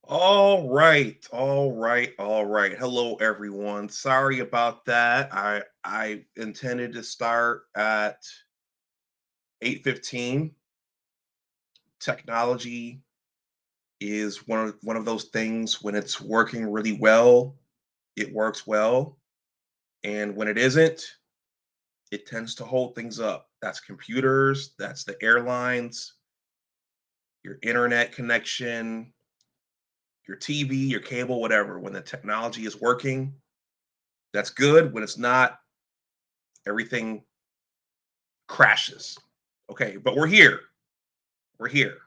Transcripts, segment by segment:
All right. Hello, everyone. Sorry about that. I intended to start at 8:15. Technology is one of those things when it's working really well, it works well, and when it isn't, it tends to hold things up. That's computers, that's the airlines, your internet connection, your TV, your cable, whatever. When the technology is working, that's good. When it's not, everything crashes. Okay, but we're here. We're here.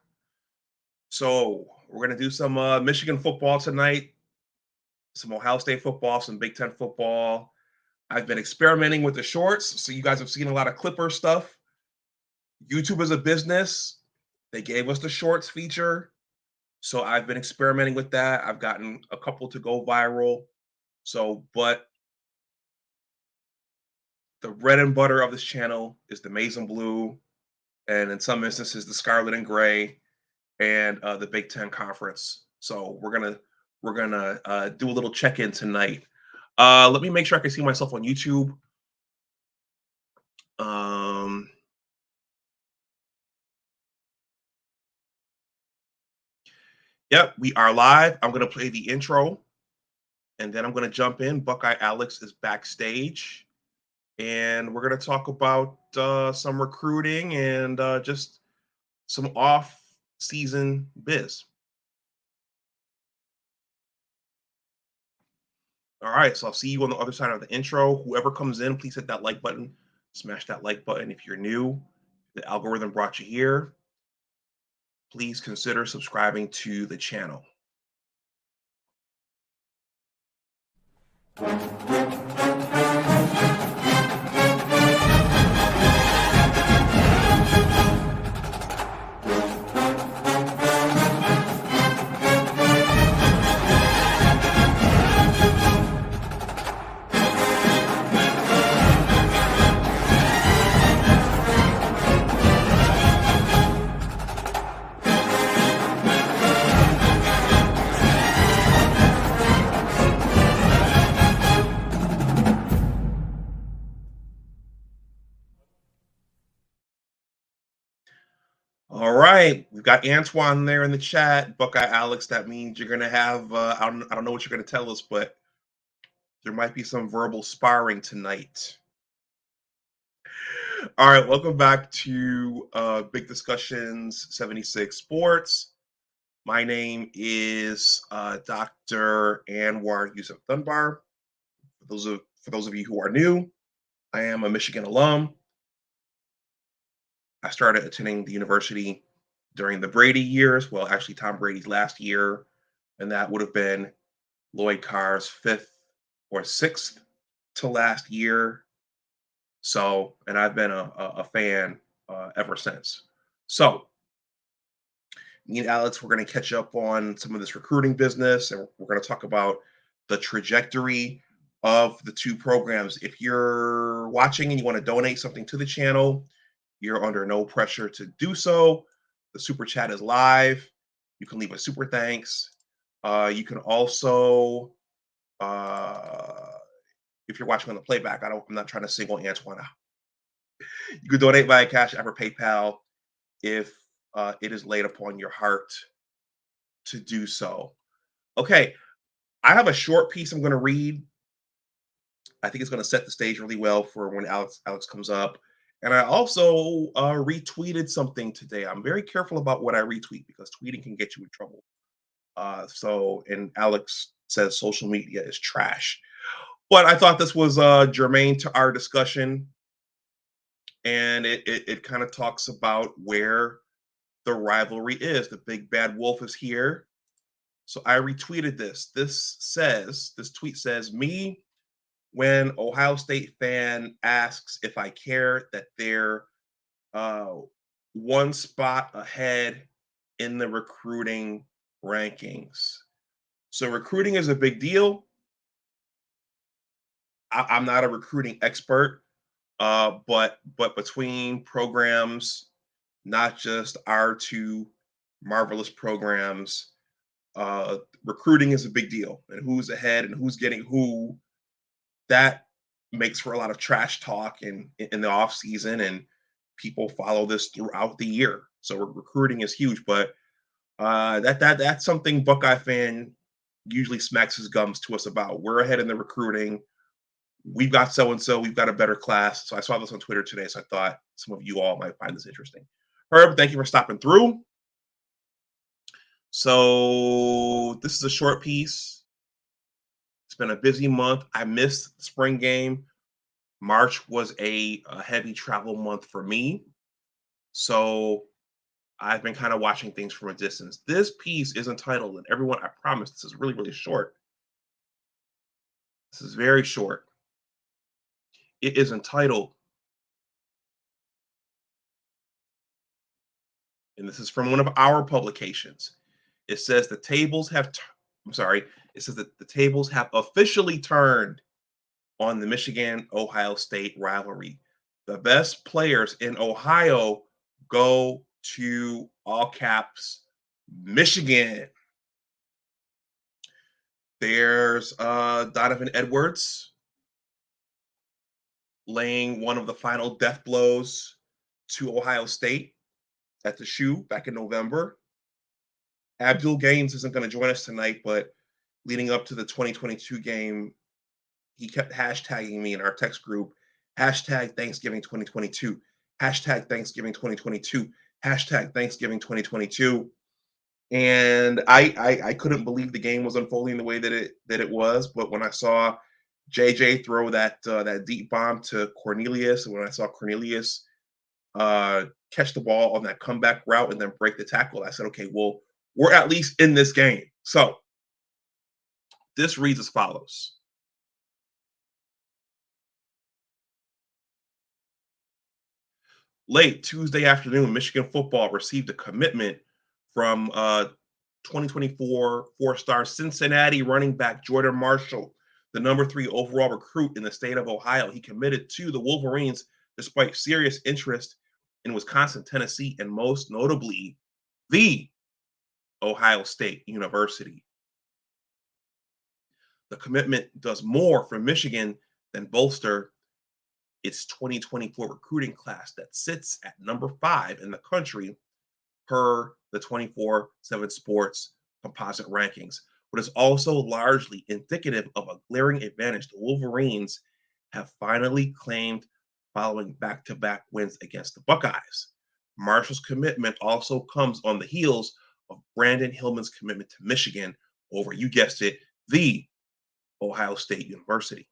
So we're gonna do some Michigan football tonight, some Ohio State football, some Big Ten football. I've been experimenting with the shorts, so you guys have seen a lot of Clipper stuff. YouTube is a business. They gave us the shorts feature, so I've been experimenting with that. I've gotten a couple to go viral. So, but the bread and butter of this channel is the maize and blue, and in some instances, the scarlet and gray and the Big Ten Conference. So we're gonna do a little check in tonight. Let me make sure I can see myself on YouTube. Um, yep, we are live. I'm gonna play the intro, and then I'm gonna jump in. Buckeye Alex is backstage, and we're gonna talk about some recruiting and just some off-season biz. All right, so I'll see you on the other side of the intro. Whoever comes in, please hit that like button. Smash that like button if you're new. The algorithm brought you here. Please consider subscribing to the channel. All right, we've got Antoine there in the chat. Buckeye Alex, that means you're gonna have I don't know what you're gonna tell us, but there might be some verbal sparring tonight. All right, welcome back to Big Discussions 76 Sports. My name is Dr. Anwar Yusuf Dunbar. For those of you who are new, I am a Michigan alum. I started attending the university during the Brady years. Well, actually, Tom Brady's last year, and that would have been Lloyd Carr's fifth or sixth to last year. So, and I've been a fan ever since. So, me and Alex, we're going to catch up on some of this recruiting business, and we're going to talk about the trajectory of the two programs. If you're watching and you want to donate something to the channel, you're under no pressure to do so. The super chat is live. You can leave a super thanks. You can also, uh, if you're watching on the playback, I'm not trying to single Antoine out. You can donate via Cash App or PayPal if it is laid upon your heart to do so. Okay, I have a short piece I'm going to read. I think it's going to set the stage really well for when Alex comes up. And I also retweeted something today. I'm very careful about what I retweet because tweeting can get you in trouble. And Alex says social media is trash. But I thought this was germane to our discussion, and it kind of talks about where the rivalry is. The big bad wolf is here. So I retweeted this. This tweet says, me when Ohio State fan asks if I care that they're uh, one spot ahead in the recruiting rankings. So recruiting is a big deal. I'm not a recruiting expert, but between programs, not just our two marvelous programs, recruiting is a big deal, and who's ahead and who's getting who. That makes for a lot of trash talk in the off season, and people follow this throughout the year. So recruiting is huge, but that's something Buckeye fan usually smacks his gums to us about. We're ahead in the recruiting. We've got so and so. We've got a better class. So I saw this on Twitter today. So I thought some of you all might find this interesting. Herb, thank you for stopping through. So this is a short piece. It's been a busy month. I missed the spring game. March was a heavy travel month for me. So I've been kind of watching things from a distance. This piece is entitled, and everyone, I promise this is really, really short. This is very short. It is entitled, and this is from one of our publications. It says the tables have, I'm sorry, it says that the tables have officially turned on the Michigan-Ohio State rivalry. The best players in Ohio go to all caps Michigan. There's Donovan Edwards laying one of the final death blows to Ohio State at the shoe back in November. Abdul Gaines isn't going to join us tonight, but leading up to the 2022 game, he kept hashtagging me in our text group, hashtag Thanksgiving 2022, hashtag Thanksgiving 2022, hashtag Thanksgiving 2022. And I couldn't believe the game was unfolding the way that it was. But when I saw JJ throw that deep bomb to Cornelius, and when I saw Cornelius catch the ball on that comeback route and then break the tackle, I said, okay, well, we're at least in this game. So this reads as follows. Late Tuesday afternoon, Michigan football received a commitment from 2024 four-star Cincinnati running back Jordan Marshall, the number 3 overall recruit in the state of Ohio. He committed to the Wolverines despite serious interest in Wisconsin, Tennessee, and most notably, the Ohio State University. The commitment does more for Michigan than bolster its 2024 recruiting class that sits at number 5 in the country per the 24/7 Sports composite rankings, but is also largely indicative of a glaring advantage the Wolverines have finally claimed following back-to-back wins against the Buckeyes. Marshall's commitment also comes on the heels of Brandon Hillman's commitment to Michigan over, you guessed it, the Ohio State University.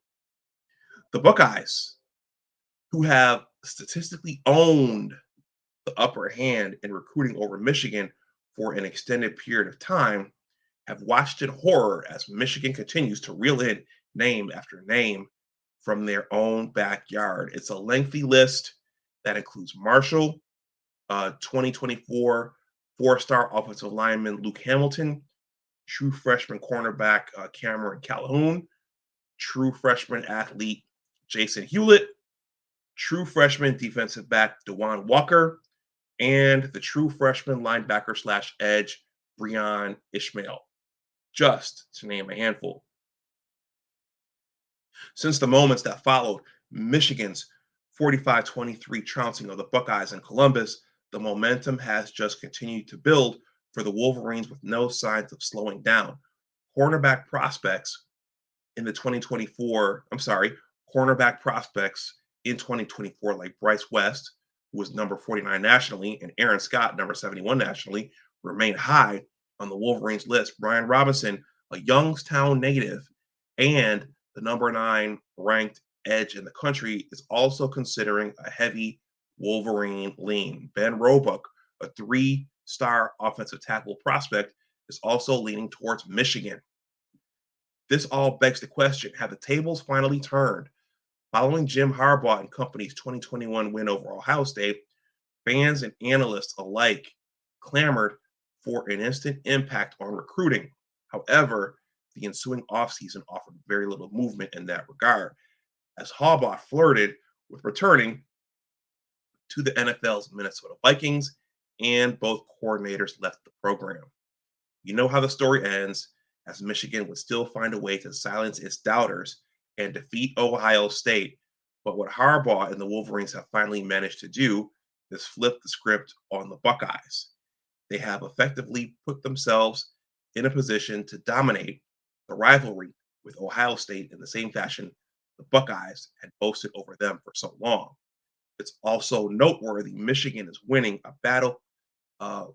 The Buckeyes, who have statistically owned the upper hand in recruiting over Michigan for an extended period of time, have watched in horror as Michigan continues to reel in name after name from their own backyard. It's a lengthy list that includes Marshall, 2024 four-star offensive lineman Luke Hamilton, true freshman cornerback Cameron Calhoun, true freshman athlete Jason Hewlett, true freshman defensive back DeJuan Walker, and the true freshman linebacker / edge Breon Ishmael, just to name a handful. Since the moments that followed Michigan's 45-23 trouncing of the Buckeyes in Columbus, the momentum has just continued to build for the Wolverines with no signs of slowing down. Cornerback prospects in 2024 like Bryce West, who was number 49 nationally, and Aaron Scott, number 71 nationally, remain high on the Wolverines list. Brian Robinson, a Youngstown native and the number 9 ranked edge in the country, is also considering a heavy Wolverine lean. Ben Roebuck, a 3-star offensive tackle prospect, is also leaning towards Michigan. This all begs the question, have the tables finally turned? Following Jim Harbaugh and company's 2021 win over Ohio State, fans and analysts alike clamored for an instant impact on recruiting. However, the ensuing offseason offered very little movement in that regard, as Harbaugh flirted with returning to the NFL's Minnesota Vikings, and both coordinators left the program. You know how the story ends, as Michigan would still find a way to silence its doubters and defeat Ohio State. But what Harbaugh and the Wolverines have finally managed to do is flip the script on the Buckeyes. They have effectively put themselves in a position to dominate the rivalry with Ohio State in the same fashion the Buckeyes had boasted over them for so long. It's also noteworthy Michigan is winning a battle. Uh,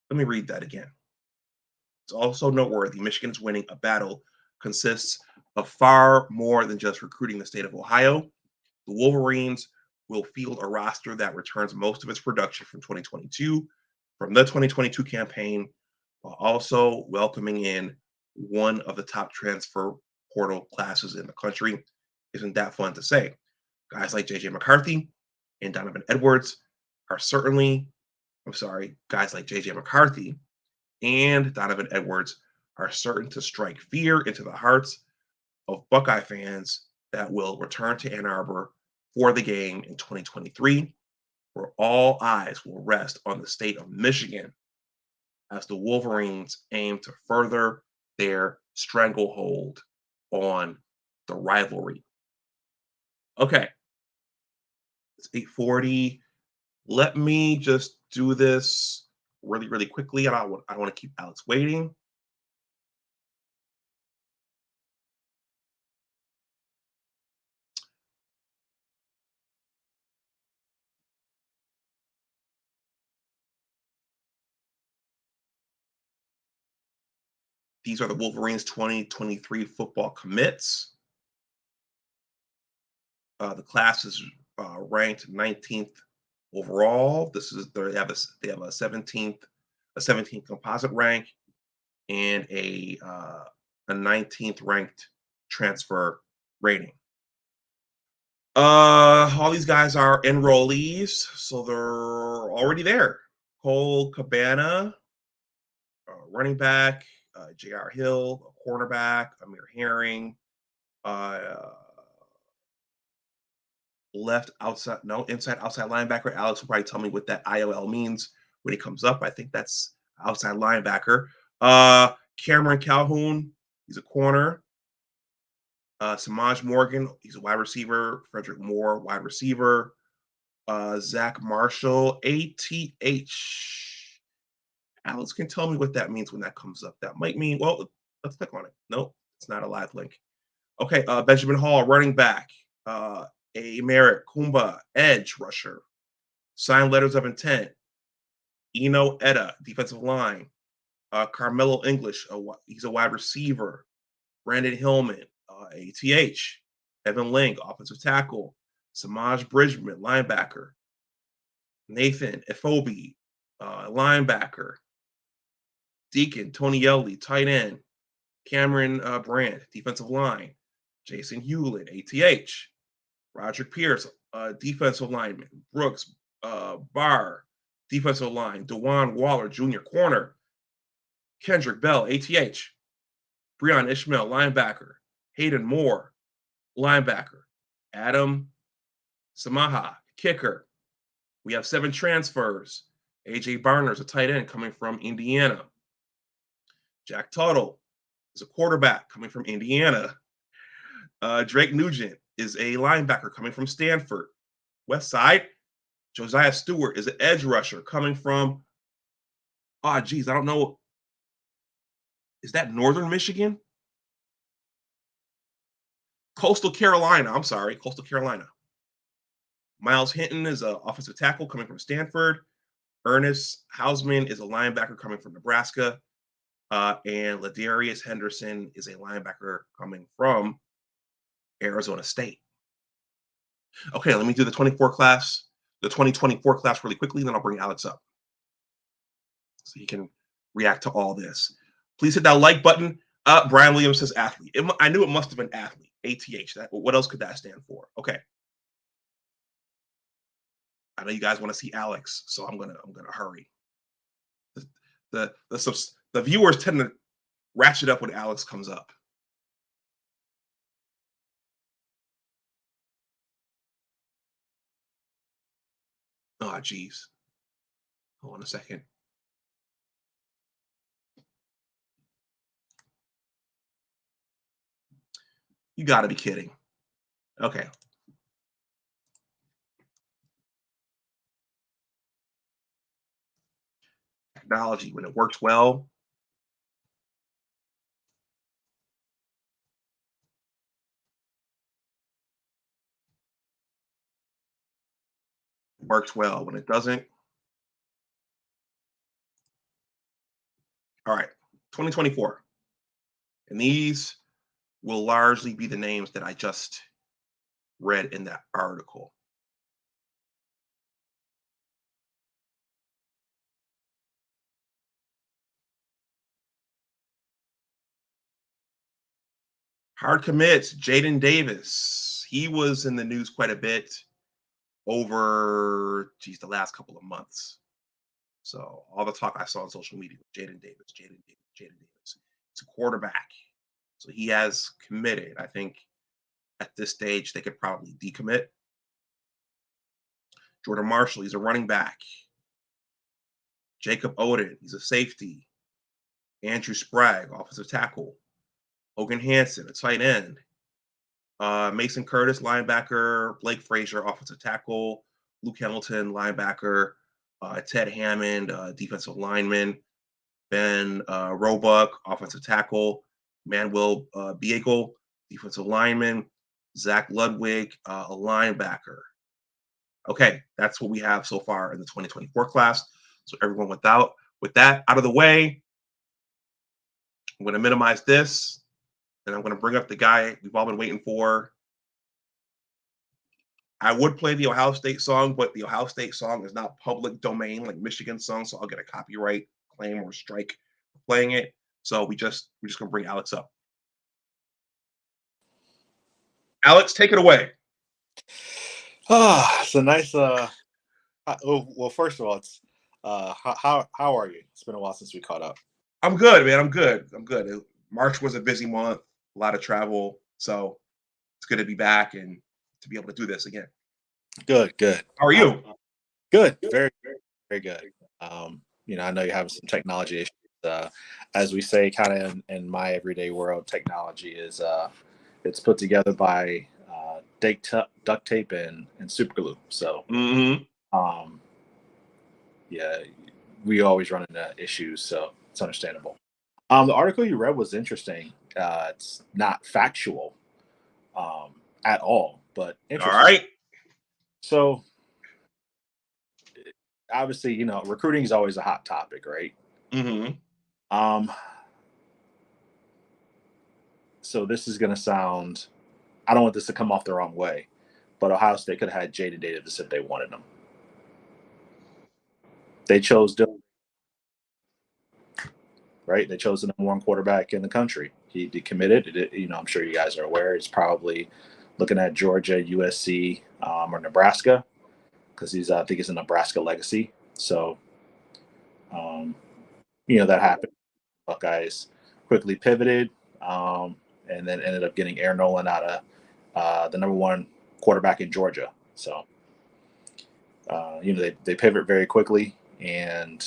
Let me read that again. It's also noteworthy Michigan is winning a battle consists of far more than just recruiting the state of Ohio. The Wolverines will field a roster that returns most of its production from 2022, from the 2022 campaign, while also welcoming in one of the top transfer portal classes in the country. Isn't that fun to say? Guys like JJ McCarthy and Donovan Edwards are certainly, I'm sorry, guys like JJ McCarthy and Donovan Edwards are certain to strike fear into the hearts of Buckeye fans that will return to Ann Arbor for the game in 2023, where all eyes will rest on the state of Michigan as the Wolverines aim to further their stranglehold on the rivalry. Okay, it's 8:40. Let me just do this really, really quickly. I don't want to keep Alex waiting. These are the Wolverines 2023 football commits. The class is ranked 19th overall. This is they have a 17th composite rank and a 19th ranked transfer rating. All these guys are enrollees, so they're already there. Cole Cabana, running back, J.R. Hill, a cornerback, Amir Herring, uh, left outside, no, inside outside linebacker. Alex will probably tell me what that IOL means when he comes up. I think that's outside linebacker. Cameron Calhoun, he's a corner. Samaj Morgan, he's a wide receiver. Frederick Moore, wide receiver. Zach Marshall, ATH. Alex can tell me what that means when that comes up. That might mean, well, let's click on it. Nope, it's not a live link. Okay, Benjamin Hall, running back. A Merritt Kumba, edge rusher. Signed letters of intent. Eno Etta, defensive line. Carmelo English, he's a wide receiver. Brandon Hillman, ATH. Evan Lang, offensive tackle. Samaj Bridgman, linebacker. Nathan Efobi, linebacker. Deacon, Tony Yelly, tight end. Cameron Brandt, defensive line. Jason Hewlett, ATH. Roger Pierce, defensive lineman. Brooks Barr, defensive line. Dewan Waller, junior corner. Kendrick Bell, ATH. Breon Ishmael, linebacker. Hayden Moore, linebacker. Adam Samaha, kicker. We have 7 transfers. AJ Barner's a tight end coming from Indiana. Jack Tuttle is a quarterback coming from Indiana. Drake Nugent is a linebacker coming from Stanford. West Side, Josiah Stewart is an edge rusher coming from, I don't know. Is that Northern Michigan? Coastal Carolina. I'm sorry, Coastal Carolina. Miles Hinton is an offensive tackle coming from Stanford. Ernest Hausman is a linebacker coming from Nebraska. And Ladarius Henderson is a linebacker coming from Arizona State. Okay, let me do the 2024 class really quickly, then I'll bring Alex up so he can react to all this. Please hit that like button. Brian Williams says athlete. I knew it must have been athlete. ATH. What else could that stand for? Okay. I know you guys want to see Alex, so I'm gonna hurry. The viewers tend to ratchet up when Alex comes up. Oh, geez. Hold on a second. You got to be kidding. Okay. Technology, when it works well, works well. When it doesn't, all right. 2024. And these will largely be the names that I just read in that article. Hard commits, Jaden Davis. He was in the news quite a bit over, geez, the last couple of months. So all the talk I saw on social media was Jaden Davis, Jaden Davis, Jaden Davis. It's a quarterback. So he has committed. I think at this stage they could probably decommit. Jordan Marshall, he's a running back. Jacob Oden, he's a safety. Andrew Sprague, offensive tackle. Hogan Hansen, a tight end. Mason Curtis, linebacker. Blake Frazier, offensive tackle. Luke Hamilton, linebacker. Ted Hammond, defensive lineman. Ben Roebuck, offensive tackle. Manuel Biegel, defensive lineman. Zach Ludwig, a linebacker. Okay, that's what we have so far in the 2024 class. So everyone with that out of the way, I'm going to minimize this, and I'm going to bring up the guy we've all been waiting for. I would play the Ohio State song, but the Ohio State song is not public domain like Michigan song, so I'll get a copyright claim or strike for playing it. So we're just going to bring Alex up. Alex, take it away. It's a nice. Well, first of all, it's how are you? It's been a while since we caught up. I'm good, man. I'm good. March was a busy month, a lot of travel, so it's good to be back and to be able to do this again. Good. How are you? Good. Very, very good. I know you're having some technology issues. As we say, kind of in my everyday world, technology is it's put together by duct tape and super glue. So, yeah, we always run into issues, so it's understandable. The article you read was interesting. It's not factual at all, but interesting. All right. So, obviously, recruiting is always a hot topic, right? So this is going to sound, I don't want this to come off the wrong way, but Ohio State could have had Jaden Davis if they wanted him. They chose Dylan, right? They chose the number one quarterback in the country. He decommitted. I'm sure you guys are aware. He's probably looking at Georgia, USC, or Nebraska, because I think he's a Nebraska legacy. So, that happened. Buckeyes quickly pivoted, and then ended up getting Aaron Nolan out of the number one quarterback in Georgia. So, they pivot very quickly, and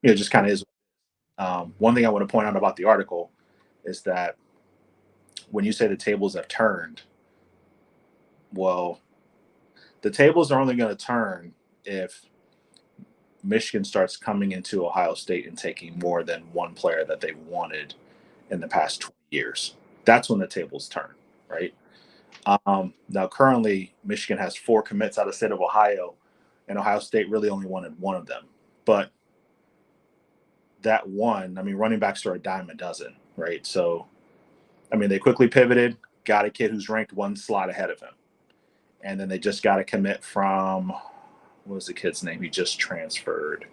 just kind of is. One thing I want to point out about the article is that when you say the tables have turned, well, the tables are only going to turn if Michigan starts coming into Ohio State and taking more than one player that they wanted in the past 20 years. That's when the tables turn, right? Now, currently, Michigan has 4 commits out of the state of Ohio, and Ohio State really only wanted one of them. But that one, running backs are a dime a dozen, right? So, they quickly pivoted, got a kid who's ranked one slot ahead of him. And then they just got a commit from, what was the kid's name? He just transferred.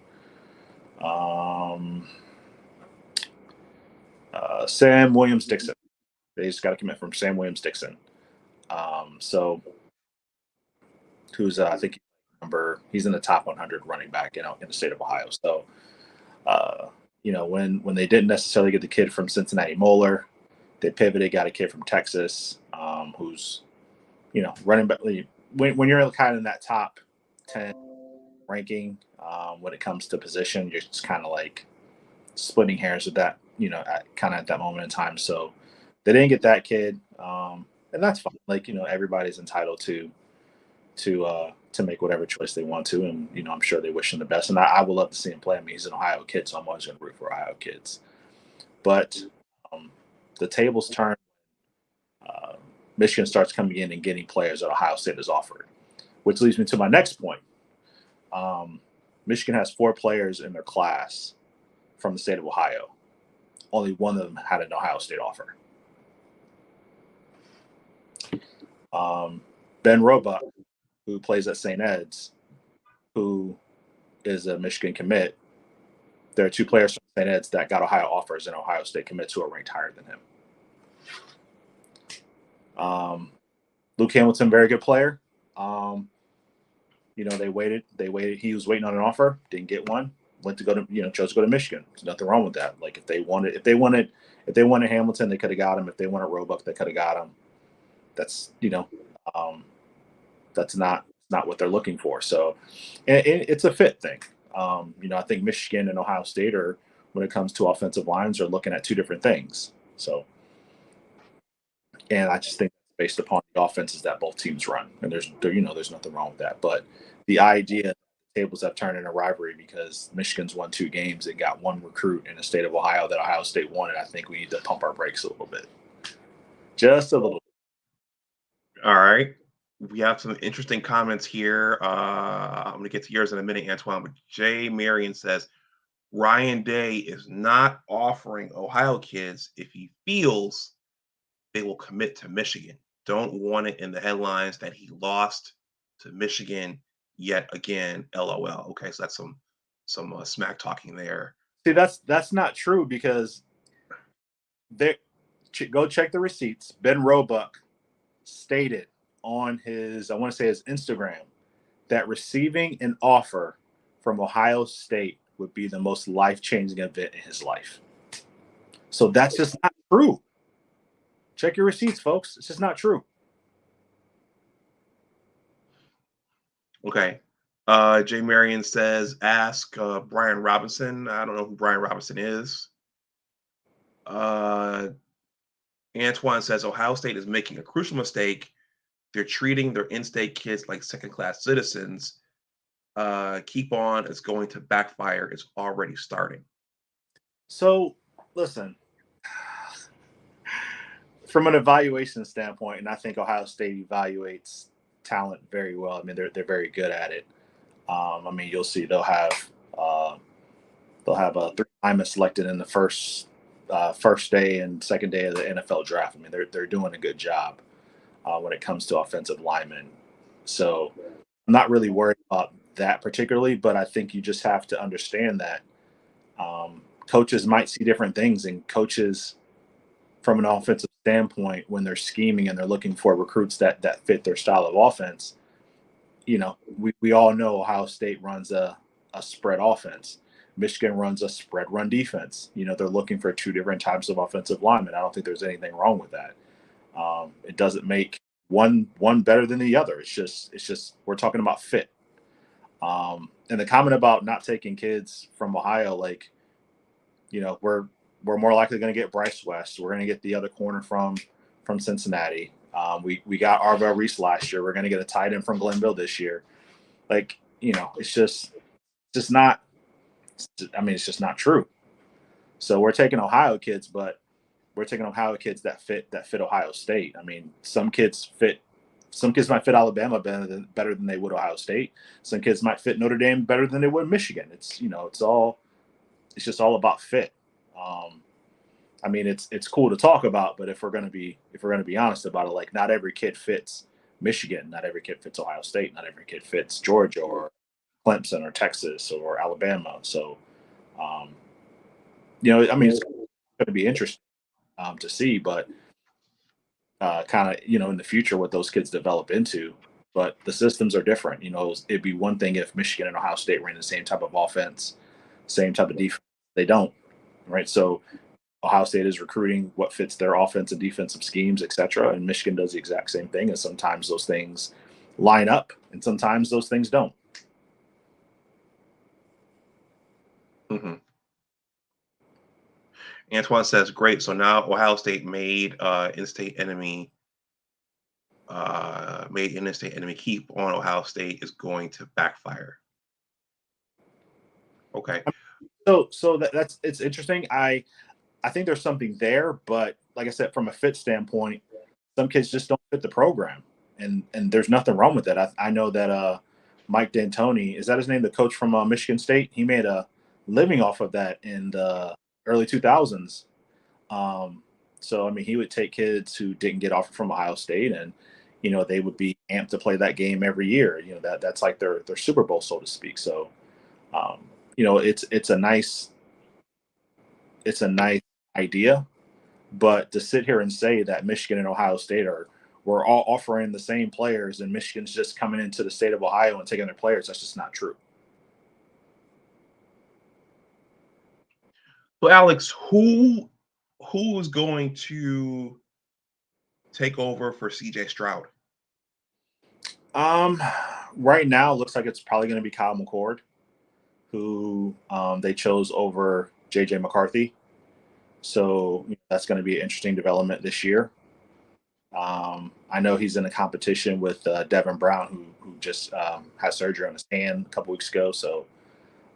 Sam Williams-Dixon. They just got a commit from Sam Williams-Dixon. So, who's I think he's in the top 100 running back, in the state of Ohio. So, when they didn't necessarily get the kid from Cincinnati Moeller, they pivoted, got a kid from Texas, who's, running back. When you're kind of in that top 10 ranking, when it comes to position, you're just kind of like splitting hairs with that, at that moment in time. So they didn't get that kid, and that's fine. Like, everybody's entitled to make whatever choice they want to, and I'm sure they wish him the best. And I would love to see him play. I mean, he's an Ohio kid, so I'm always going to root for Ohio kids. But the tables turn. Michigan starts coming in and getting players that Ohio State has offered, which leads me to my next point. Michigan has 4 players in their class from the state of Ohio. Only one of them had an Ohio State offer. Ben Roebuck, who plays at St. Ed's, who is a Michigan commit. There are 2 players from St. Ed's that got Ohio offers, and Ohio State commits who are ranked higher than him. Luke Hamilton, very good player. They waited. He was waiting on an offer, didn't get one. Chose to go to Michigan. There's nothing wrong with that. Like, if they wanted Hamilton, they could have got him. If they wanted Roebuck, they could have got him. That's that's not what they're looking for. So, and it's a fit thing. I think Michigan and Ohio State are, when it comes to offensive lines, are looking at 2 different things. So, and I just think based upon the offenses that both teams run, and there's nothing wrong with that. But the idea that the tables have turned in a rivalry because Michigan's won 2 games and got 1 recruit in the state of Ohio that Ohio State wanted, I think we need to pump our brakes a little bit. Just a little bit. All right. We have some interesting comments here. I'm going to get to yours in a minute, Antoine. But Jay Marion says, Ryan Day is not offering Ohio kids if he feels they will commit to Michigan. Don't want it in the headlines that he lost to Michigan yet again. LOL. Okay, so that's some smack talking there. See, that's not true, because go check the receipts. Ben Roebuck stated on his, I want to say his Instagram, that receiving an offer from Ohio State would be the most life-changing event in his life. So that's just not true. Check your receipts, folks. It's just not true. Okay. Jay Marion says, ask Brian Robinson. I don't know who Brian Robinson is. Antoine says, Ohio State is making a crucial mistake. They're treating their in-state kids like second-class citizens. Keep on. It's going to backfire. It's already starting. So, listen, from an evaluation standpoint, and I think Ohio State evaluates talent very well. I mean, they're very good at it. I mean, you'll see they'll have 3 linemen selected in the first day and second day of the NFL draft. I mean, they're doing a good job when it comes to offensive linemen. So I'm not really worried about that particularly, but I think you just have to understand that coaches might see different things, and coaches from an offensive standpoint, when they're scheming and they're looking for recruits that fit their style of offense, we all know Ohio State runs a spread offense. Michigan runs a spread run defense. They're looking for 2 different types of offensive linemen. I don't think there's anything wrong with that. It doesn't make one better than the other. It's just we're talking about fit. And the comment about not taking kids from Ohio, like, we're more likely going to get Bryce West. We're going to get the other corner from Cincinnati. We got Arvell Reese last year. We're going to get a tight end from Glenville this year. Like, it's just not. I mean, it's just not true. So we're taking Ohio kids, but we're taking Ohio kids that fit Ohio State. I mean, some kids might fit Alabama better than they would Ohio State. Some kids might fit Notre Dame better than they would Michigan. It's just all about fit. I mean, it's cool to talk about, but if we're gonna be honest about it, like, not every kid fits Michigan, not every kid fits Ohio State, not every kid fits Georgia or Clemson or Texas or Alabama. So, I mean, it's going to be interesting to see, but kind of, in the future what those kids develop into. But the systems are different. It'd be one thing if Michigan and Ohio State ran the same type of offense, same type of defense. They don't, right? So Ohio State is recruiting what fits their offense and defensive schemes, et cetera. And Michigan does the exact same thing. And sometimes those things line up and sometimes those things don't. Mm-hmm. Antoine says, "Great. So now Ohio State in-state enemy made in-state enemy keep on Ohio State is going to backfire." Okay. So that's it's interesting. I think there's something there, but like I said, from a fit standpoint, some kids just don't fit the program, and there's nothing wrong with that. I know that Mike D'Antoni, is that his name, the coach from Michigan State? He made a living off of that in the early 2000s. So I mean, he would take kids who didn't get offered from Ohio State, and they would be amped to play that game every year. That's like their Super Bowl, so to speak. So um, it's a nice idea, but to sit here and say that Michigan and Ohio State we're all offering the same players and Michigan's just coming into the state of Ohio and taking their players, that's just not true. So, Alex, who is going to take over for CJ Stroud? Um, right now, it looks like it's probably going to be Kyle McCord, who they chose over JJ McCarthy. So that's going to be an interesting development this year. I know he's in a competition with Devin Brown, who just had surgery on his hand a couple weeks ago. So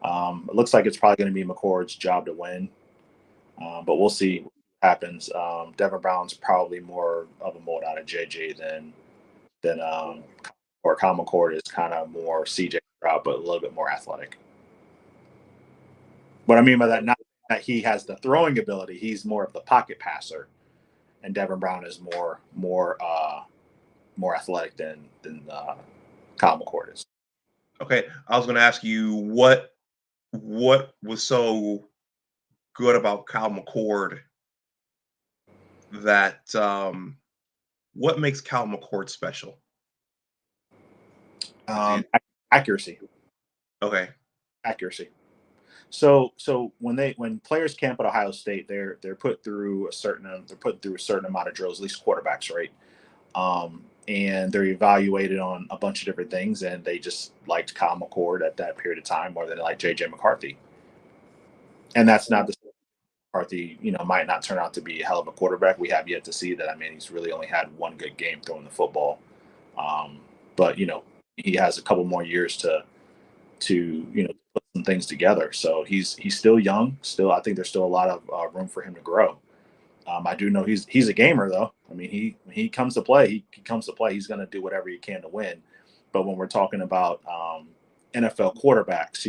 it looks like it's probably going to be McCord's job to win. But we'll see what happens. Devin Brown's probably more of a mold out of JJ than or Kyle McCord is kind of more CJ Stroud, but a little bit more athletic. What I mean by that, not that he has the throwing ability, he's more of the pocket passer, and Devin Brown is more athletic than Kyle McCord is. Okay, I was going to ask you what was so good about Kyle McCord that what makes Kyle McCord special? Accuracy. Okay. Accuracy. So when players camp at Ohio State, they're put through a certain amount of drills, at least quarterbacks, right? And they're evaluated on a bunch of different things, and they just liked Kyle McCord at that period of time more than they liked JJ McCarthy. And that's not the McCarthy, might not turn out to be a hell of a quarterback. We have yet to see that. I mean, he's really only had one good game throwing the football, but he has a couple more years to put some things together. So he's still young. Still, I think there's still a lot of room for him to grow. I do know he's a gamer though. I mean, he comes to play. He comes to play. He's going to do whatever he can to win. But when we're talking about NFL quarterbacks,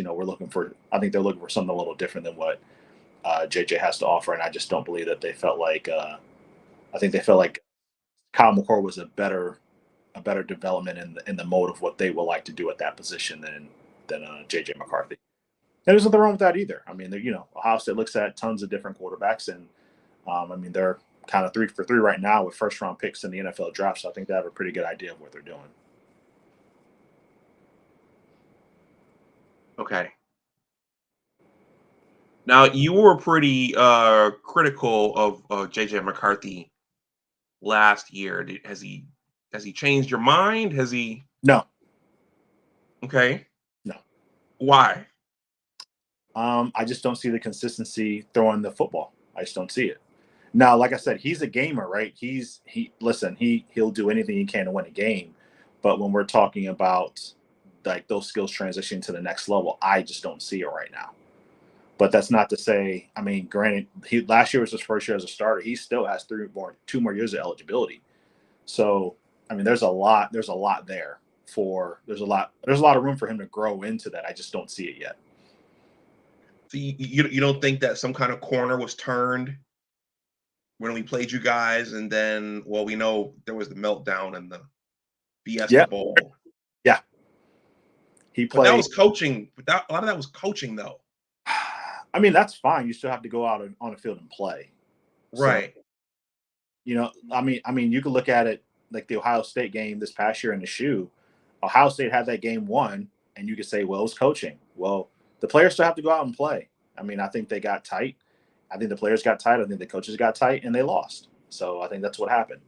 I think they're looking for something a little different than what JJ has to offer. And I just don't believe that they felt like. I think they felt like Kyle McCord was a better development in the mode of what they would like to do at that position than JJ McCarthy. And there's nothing wrong with that either. I mean, Ohio State looks at tons of different quarterbacks, and I mean, they're kind of 3 for 3 right now with first round picks in the NFL draft. So I think they have a pretty good idea of what they're doing. Okay. Now you were pretty critical of JJ McCarthy last year. Has he changed your mind? Has he? No. Okay. No. Why? I just don't see the consistency throwing the football. I just don't see it. Now, like I said, he's a gamer, right? He'll do anything he can to win a game. But when we're talking about like those skills transitioning to the next level, I just don't see it right now. But that's not to say, I mean, granted, last year was his first year as a starter. He still has 2 more years of eligibility. So, I mean, there's a lot there there's a lot of room for him to grow into that. I just don't see it yet. So you don't think that some kind of corner was turned when we played you guys, and then we know there was the meltdown and the Fiesta Bowl. Yeah. He played. But that was coaching. A lot of that was coaching, though. I mean, that's fine. You still have to go out on the field and play. Right. So, I mean, you could look at it like the Ohio State game this past year in the shoe. Ohio State had that game won, and you could say, well, it was coaching. Well, the players still have to go out and play. I mean, I think they got tight. I think the players got tight. I think the coaches got tight, and they lost. So I think that's what happened.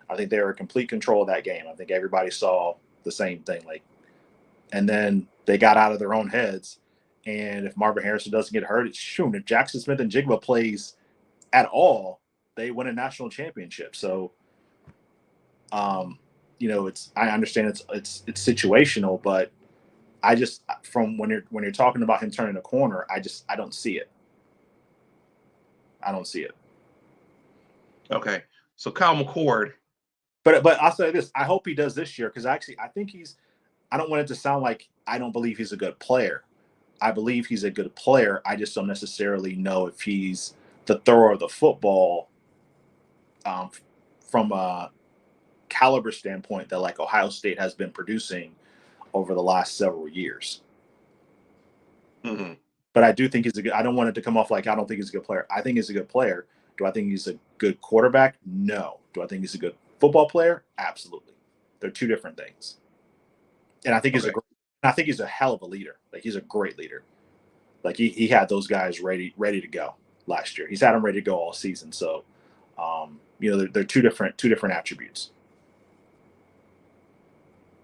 I think they were in complete control of that game. I think everybody saw the same thing. And then they got out of their own heads. And if Marvin Harrison doesn't get hurt, it's shoot. If Jackson Smith and Jigba plays at all, they win a national championship. So, I understand it's situational, but I just from when you're talking about him turning a corner, I don't see it. I don't see it. Okay. So Kyle McCord. But I'll say this: I hope he does this year because actually I think he's. I don't want it to sound like I don't believe he's a good player. I believe he's a good player. I just don't necessarily know if he's the thrower of the football from a caliber standpoint that like Ohio State has been producing over the last several years. Mm-hmm. But I do think he's a good. I don't want it to come off like I don't think he's a good player. I think he's a good player. Do I think he's a good quarterback? No. Do I think he's a good football player? Absolutely. They're two different things. And I think he's a hell of a leader. Like he's a great leader. Like he had those guys ready to go last year. He's had them ready to go all season. So, they're two different attributes.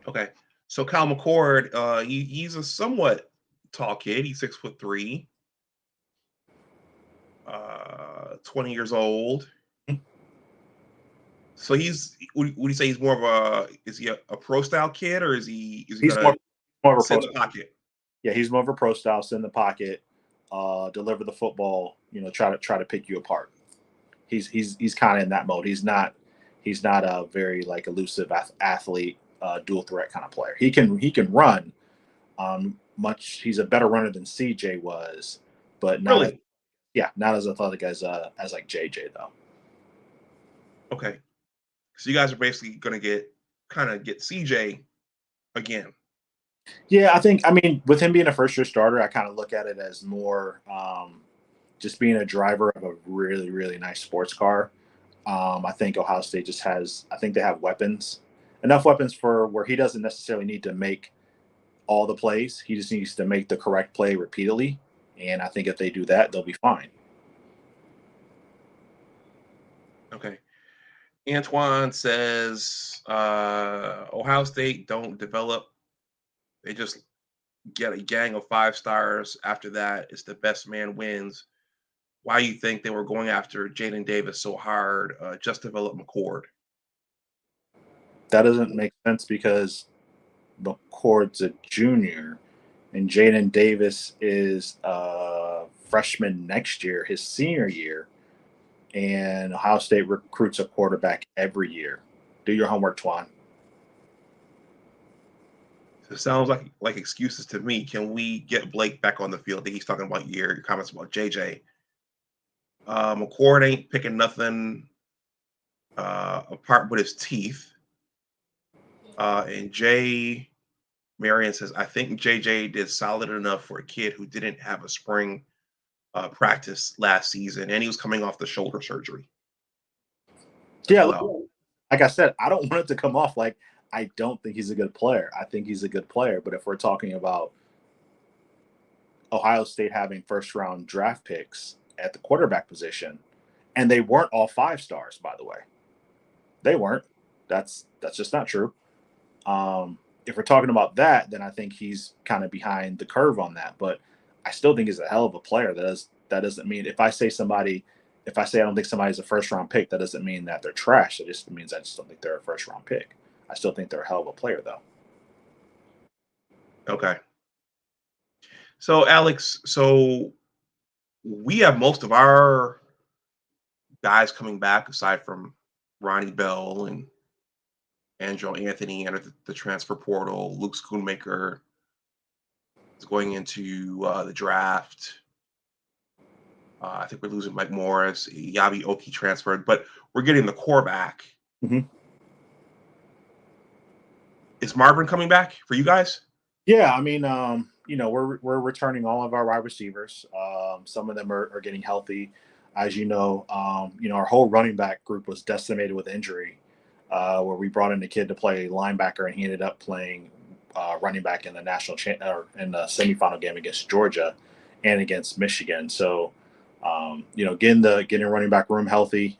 Okay. So Kyle McCord, he's a somewhat tall kid. He's 6'3", 20 years old. So would you say he's more of is he a pro style kid, or is he He's gonna more of a sit pro in the pocket? Yeah, he's more of a pro style, sit in the pocket, deliver the football, try to pick you apart. He's kind of in that mode. He's not a very like elusive athlete, dual threat kind of player. He can run. He's a better runner than CJ was, but not as athletic as like JJ though. Okay. So you guys are basically gonna get CJ again. Yeah, I mean, with him being a first year starter, I kind of look at it as more just being a driver of a really, really nice sports car. I think Ohio State I think they have enough weapons for where he doesn't necessarily need to make all the plays. He just needs to make the correct play repeatedly. And I think if they do that, they'll be fine. Okay. Antoine says Ohio State don't develop. They just get a gang of 5 stars. After that, it's the best man wins. Why you think they were going after Jaden Davis so hard? Just develop McCord. That doesn't make sense because McCord's a junior and Jaden Davis is a freshman next year, his senior year. And Ohio State recruits a quarterback every year. Do your homework, Twan. It sounds like excuses to me. Can we get Blake back on the field? I think he's talking about your comments about JJ. McCord ain't picking nothing apart with his teeth. And Jay Marion says, I think JJ did solid enough for a kid who didn't have a spring practice last season, and he was coming off the shoulder surgery. Yeah, like I said, I don't want it to come off like I don't think he's a good player. I think he's a good player. But if we're talking about Ohio State having first-round draft picks at the quarterback position, and they weren't all 5 stars, by the way. They weren't. That's just not true. If we're talking about that, then I think he's kind of behind the curve on that. But I still think he's a hell of a player. That doesn't mean if I say I don't think somebody's a first-round pick, that doesn't mean that they're trash. It just means I just don't think they're a first-round pick. I still think they're a hell of a player, though. Okay. So, Alex, we have most of our guys coming back aside from Ronnie Bell and Andrew Anthony entered the transfer portal. Luke Schoonmaker is going into the draft. I think we're losing Mike Morris. Yabi Oki transferred, but we're getting the core back. Mm-hmm. Is Marvin coming back for you guys? Yeah, I mean, we're returning all of our wide receivers. Some of them are getting healthy. As you know, our whole running back group was decimated with injury, where we brought in a kid to play linebacker, and he ended up playing running back in the in the semifinal game against Georgia and against Michigan. So, getting running back room healthy.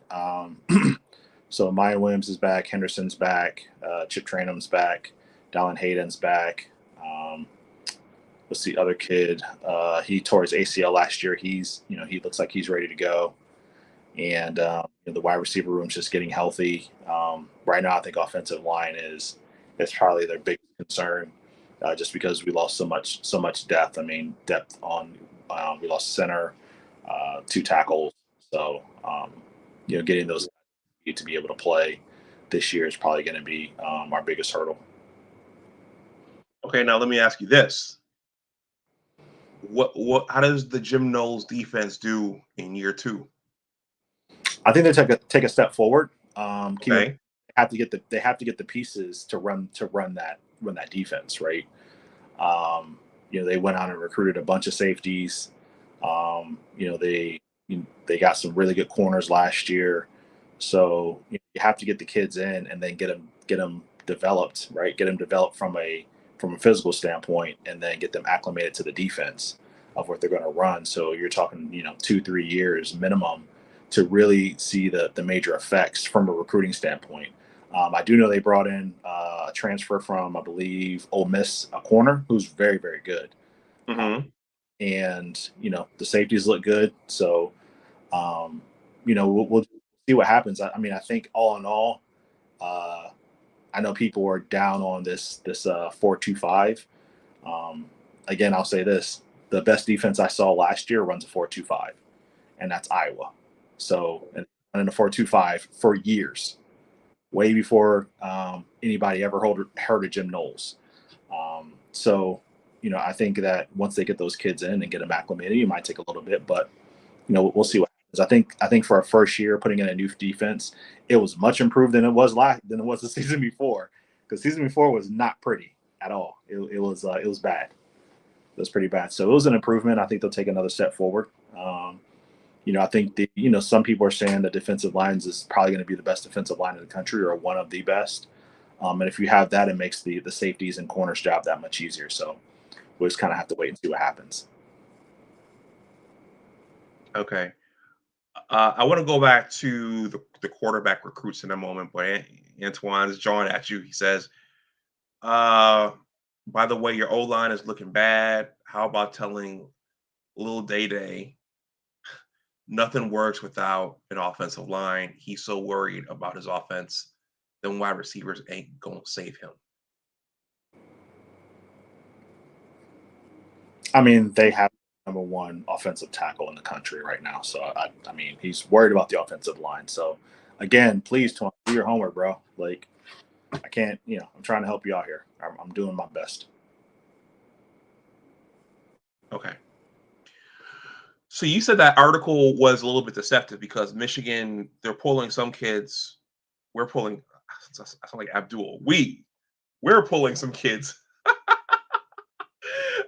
So Maya Williams is back, Henderson's back, Chip Trainum's back, Dallin Hayden's back. What's the other kid? He tore his ACL last year. He looks like he's ready to go. and the wide receiver room is just getting healthy. Right now, I think offensive line is probably their biggest concern, just because we lost so much depth. I mean, depth on we lost center, 2 tackles. So getting those to be able to play this year is probably going to be our biggest hurdle. Okay, now let me ask you this: how does the Jim Knowles defense do in year 2? I think they take a step forward. Okay. They have to get the pieces to run that defense, right. They went out and recruited a bunch of safeties. They got some really good corners last year. So you have to get the kids in and then get them developed, right? Get them developed from a physical standpoint, and then get them acclimated to the defense of what they're going to run. So you're talking 2-3 years minimum to really see the major effects from a recruiting standpoint. I do know they brought in a transfer from, I believe, Ole Miss, a corner who's very, very good. Mm-hmm. And the safeties look good. So we'll see what happens. I mean, I think all in all, I know people are down on this 4-2-5. Again, I'll say this: the best defense I saw last year runs a 4-2-5, and that's Iowa. So, and running a 4-2-5 for years, way before anybody ever heard of Jim Knowles. So, I think that once they get those kids in and get them acclimated, it might take a little bit, but we'll see what happens. I think for our first year putting in a new defense, it was much improved than it was the season before, because season before was not pretty at all. It was bad. It was pretty bad. So it was an improvement. I think they'll take another step forward. I think some people are saying the defensive lines is probably going to be the best defensive line in the country, or one of the best. And if you have that, it makes the safeties and corners job that much easier. So we'll just kind of have to wait and see what happens. Okay. I want to go back to the quarterback recruits in a moment, but Antoine's drawing at you. He says, by the way, your O line is looking bad. How about telling Lil Day Day nothing works without an offensive line? He's so worried about his offense, then wide receivers ain't gonna save him. I mean, they have number one offensive tackle in the country right now. So I mean, he's worried about the offensive line. So again, please, Twan, do your homework, bro. Like, I can't, I'm trying to help you out here. I'm doing my best. Okay. So you said that article was a little bit deceptive because Michigan, they're pulling some kids. We're pulling. I sound like Abdul. We're pulling some kids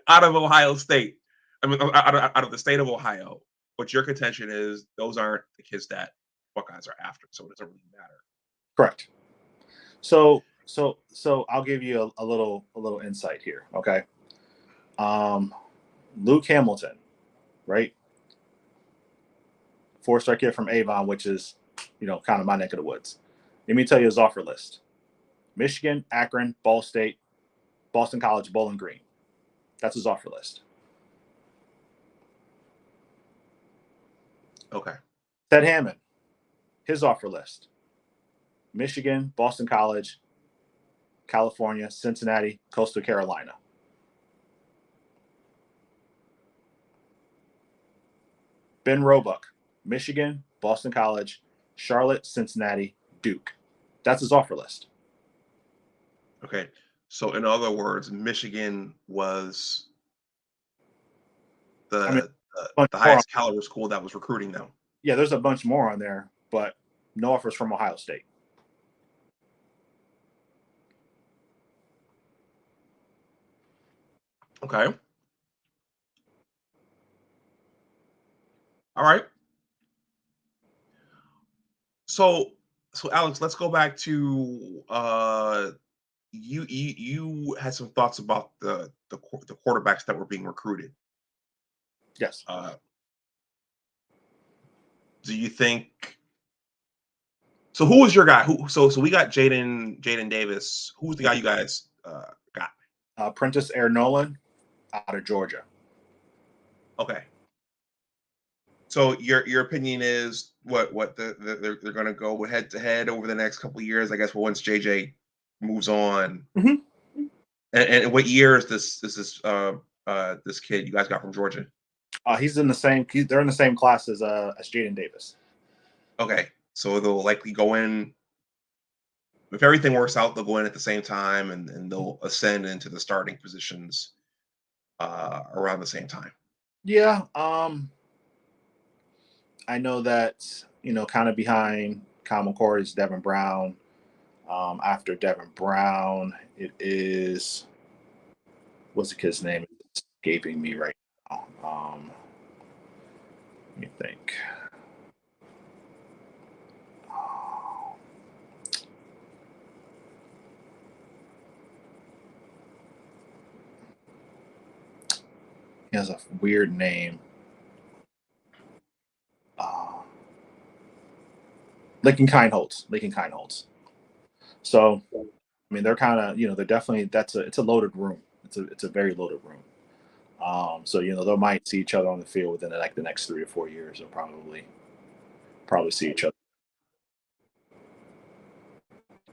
out of Ohio State. I mean, out of the state of Ohio. But your contention is those aren't the kids that Buckeyes are after, so it doesn't really matter. Correct. So I'll give you a little insight here. Okay. Luke Hamilton, right? 4-star kid from Avon, which is, kind of my neck of the woods. Let me tell you his offer list: Michigan, Akron, Ball State, Boston College, Bowling Green. That's his offer list. Okay. Ted Hammond, his offer list: Michigan, Boston College, California, Cincinnati, Coastal Carolina. Ben Roebuck, Michigan, Boston College, Charlotte, Cincinnati, Duke. That's his offer list. Okay. So in other words, Michigan was I mean, the highest caliber school that was recruiting them. Yeah, there's a bunch more on there, but no offers from Ohio State. Okay. All right. So Alex, let's go back to you had some thoughts about the quarterbacks that were being recruited. Yes. Do you think so? Who was your guy? So we got Jaden Davis. Who was the guy you guys got? Prentice Air Nolan out of Georgia. Okay. So your opinion is they're going to go head to head over the next couple of years? I guess once JJ moves on. Mhm. And what year is this kid you guys got from Georgia? He's in the same. They're in the same class as Jaden Davis. Okay, so they'll likely go in if everything works out. They'll go in at the same time, and they'll ascend into the starting positions around the same time. Yeah. I know that kind of behind Common Core is Devin Brown. After Devin Brown, it is what's the kid's name? It's escaping me right now. Let me think. He has a weird name. Lincoln Kindholz. Lincoln Kindholz. So, I mean, they're kind of, they're definitely it's a loaded room. It's a very loaded room. So they might see each other on the field within the next 3 to 4 years. They'll probably see each other.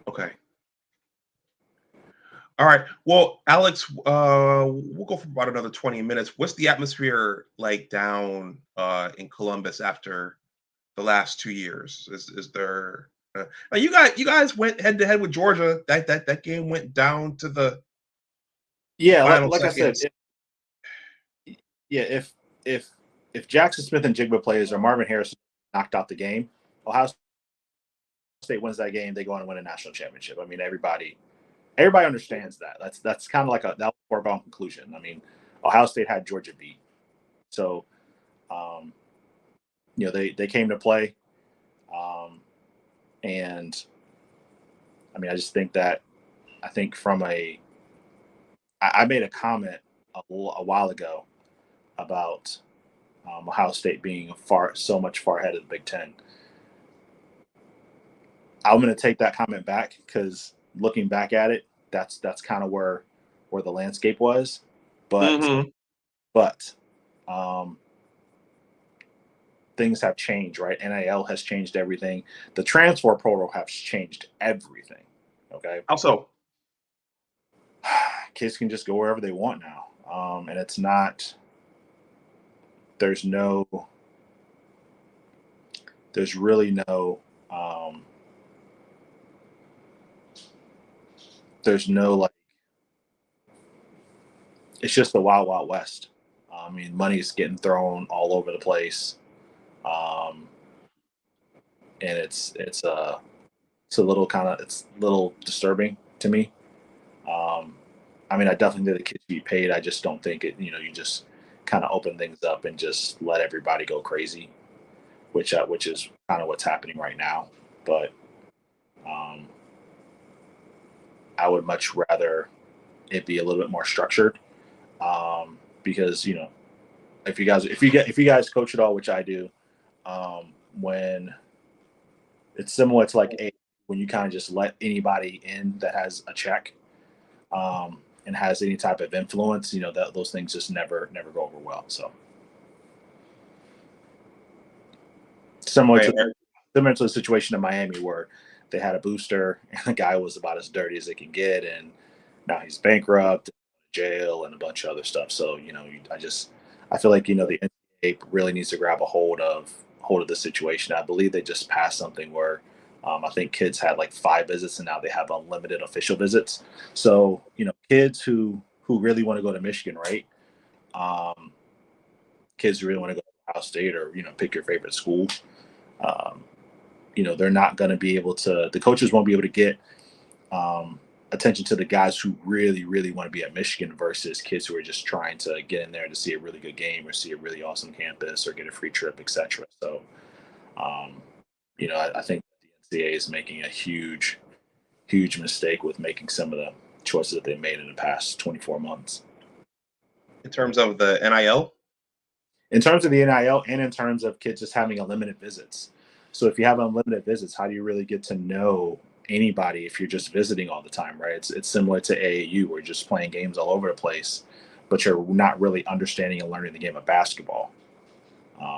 Okay. All right. Well, Alex, we'll go for about another 20 minutes. What's the atmosphere like down in Columbus after the last 2 years? Is there you guys went head to head with Georgia. That game went down to the Yeah, final like I said, seconds. yeah, if Jackson Smith and Jigba plays or Marvin Harrison knocked out the game, Ohio State wins that game, they go on and win a national championship. I mean, everybody understands that. That's kind of like that was a foregone conclusion. I mean, Ohio State had Georgia beat, so they came to play, and I mean, I just think that I think I made a comment a while ago about Ohio State being so much far ahead of the Big Ten. I'm going to take that comment back because looking back at it, that's kind of where the landscape was. But Mm-hmm. but um, things have changed, right? NIL has changed everything. The transfer portal has changed everything. Okay, Also, kids can just go wherever they want now, and it's not. There's really no. There's no like. It's just the wild, wild west. I mean, money is getting thrown all over the place, and it's a little disturbing to me. I mean, I definitely think the kids be paid. I just don't think it. You just kind of open things up and just let everybody go crazy, which is kind of what's happening right now. But um, I would much rather it be a little bit more structured, because if you guys coach at all, which I do, when it's similar to like when you kind of just let anybody in that has a check, and has any type of influence, that those things just never go over well. So similar right. to the situation in Miami where they had a booster and the guy was about as dirty as it can get, and now he's bankrupt, jail, and a bunch of other stuff. So I feel like the NCAA really needs to grab a hold of the situation. I believe they just passed something where I think kids had like 5 visits and now they have unlimited official visits. So kids who really want to go to Michigan, right? Um, Kids who really want to go to Ohio State or pick your favorite school. Um, they're not going to be able to. The coaches won't be able to get attention to the guys who really, really want to be at Michigan versus kids who are just trying to get in there to see a really good game or see a really awesome campus or get a free trip, etc. So, I think the NCAA is making a huge, huge mistake with making some of the choices that they made in the past 24 months. In terms of the NIL. In terms of the NIL and in terms of kids just having unlimited visits. So if you have unlimited visits, how do you really get to know anybody if you're just visiting all the time, right? It's similar to AAU where you're just playing games all over the place, but you're not really understanding and learning the game of basketball.